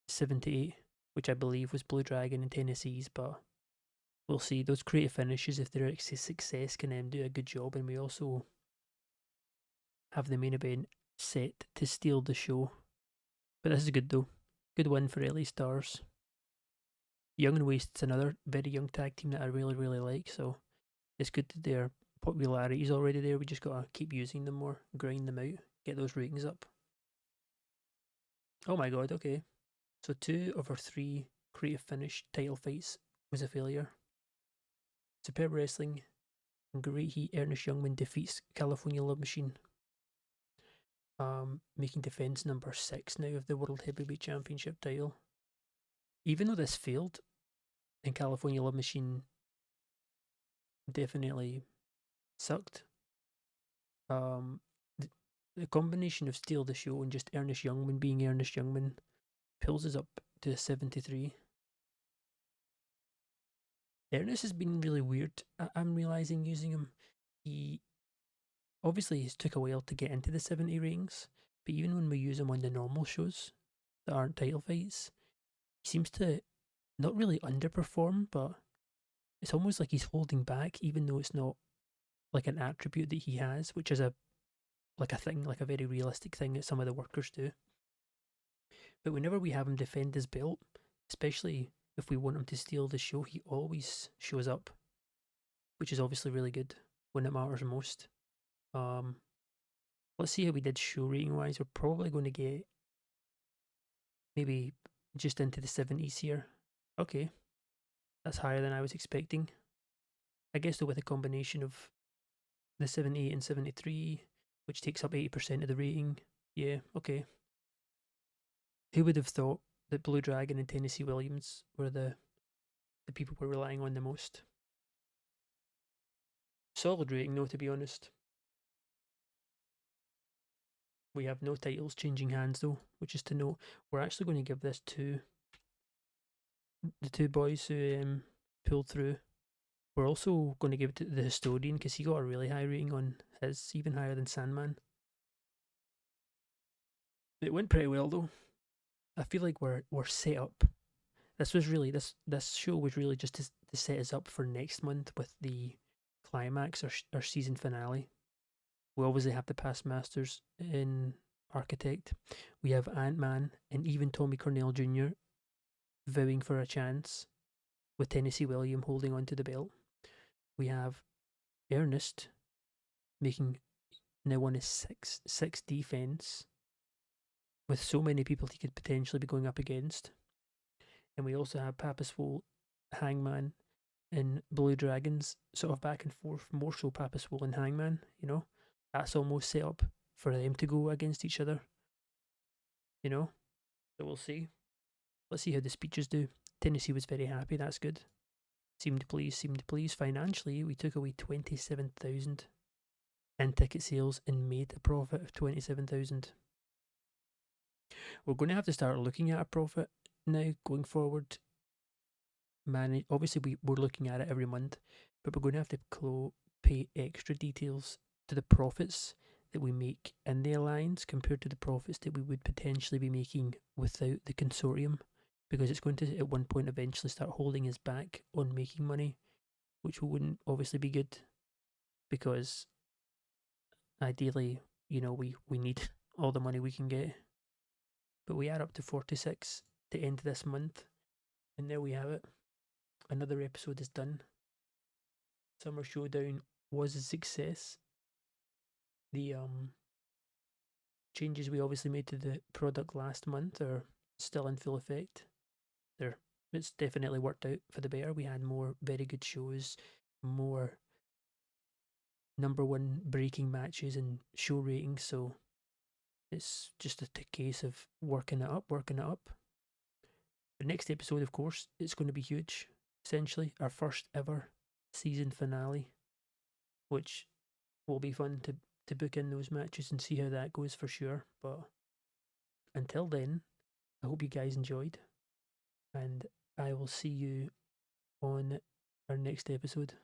7 to 8, which I believe was Blue Dragon and Tennessee's, but we'll see. Those creative finishes, if they're a success, can do a good job, and we also have the main event set to steal the show. But this is good though. Good win for LA Stars. Young and Wasted's another very young tag team that I really, really like, so it's good that their popularity is already there. We just gotta keep using them more, grind them out, get those ratings up. Oh my god, okay. So 2 of our 3 creative finish title fights was a failure. Superb wrestling and great heat. Ernest Youngman defeats California Love Machine. Making defense number 6 now of the World Heavyweight Championship title. Even though this failed, and California Love Machine definitely sucked, the, the combination of Steal the Show and just Ernest Youngman being Ernest Youngman pulls us up to a 73. Ernest has been really weird. I'm realizing using him. He obviously he's took a while to get into the 70 ratings, but even when we use him on the normal shows that aren't title fights, he seems to not really underperform, but it's almost like he's holding back, even though it's not like an attribute that he has, which is a thing, like a very realistic thing that some of the workers do. But whenever we have him defend his belt, especially if we want him to steal the show, he always shows up, which is obviously really good when it matters most. Let's see how we did show rating wise. We're probably going to get maybe just into the 70s here. Okay, that's higher than I was expecting. I guess though with a combination of the 78 and 73, which takes up 80% of the rating. Yeah, okay. Who would have thought that Blue Dragon and Tennessee Williams were the people we're relying on the most? Solid rating though, to be honest. We have no titles changing hands though, which is to note. We're actually going to give this to the 2 boys who pulled through. We're also going to give it to the Historian because he got a really high rating on his, even higher than Sandman. It went pretty well though. I feel like we're set up. This was really this show was really just to set us up for next month with the climax or season finale. We obviously have the past masters in architect. We have Ant-Man and even Tommy Cornell Jr. vowing for a chance, with Tennessee William holding on to the belt. We have Ernest making now on his six defense, with so many people he could potentially be going up against. And we also have Papa Swole, Hangman, and Blue Dragons sort of back and forth, more so Papa Swole and Hangman, you know? That's almost set up for them to go against each other, you know? So we'll see. Let's see how the speeches do. Tennessee was very happy, that's good. Seemed pleased. Financially, we took away 27,000 in ticket sales and made a profit of 27,000. We're going to have to start looking at a profit now going forward. Obviously we're looking at it every month, but we're going to have to pay extra details to the profits that we make in the alliance compared to the profits that we would potentially be making without the consortium, because it's going to at one point eventually start holding us back on making money, which wouldn't obviously be good, because ideally, we need all the money we can get. But we are up to 46 to end this month, and there we have it. Another episode is done. Summer Showdown was a success. The changes we obviously made to the product last month are still in full effect. It's definitely worked out for the better. We had more very good shows, more number one breaking matches and show ratings, so it's just a case of working it up. The next episode, of course, it's going to be huge. Essentially, our first ever season finale, which will be fun to book in those matches and see how that goes for sure. But until then, I hope you guys enjoyed, and I will see you on our next episode.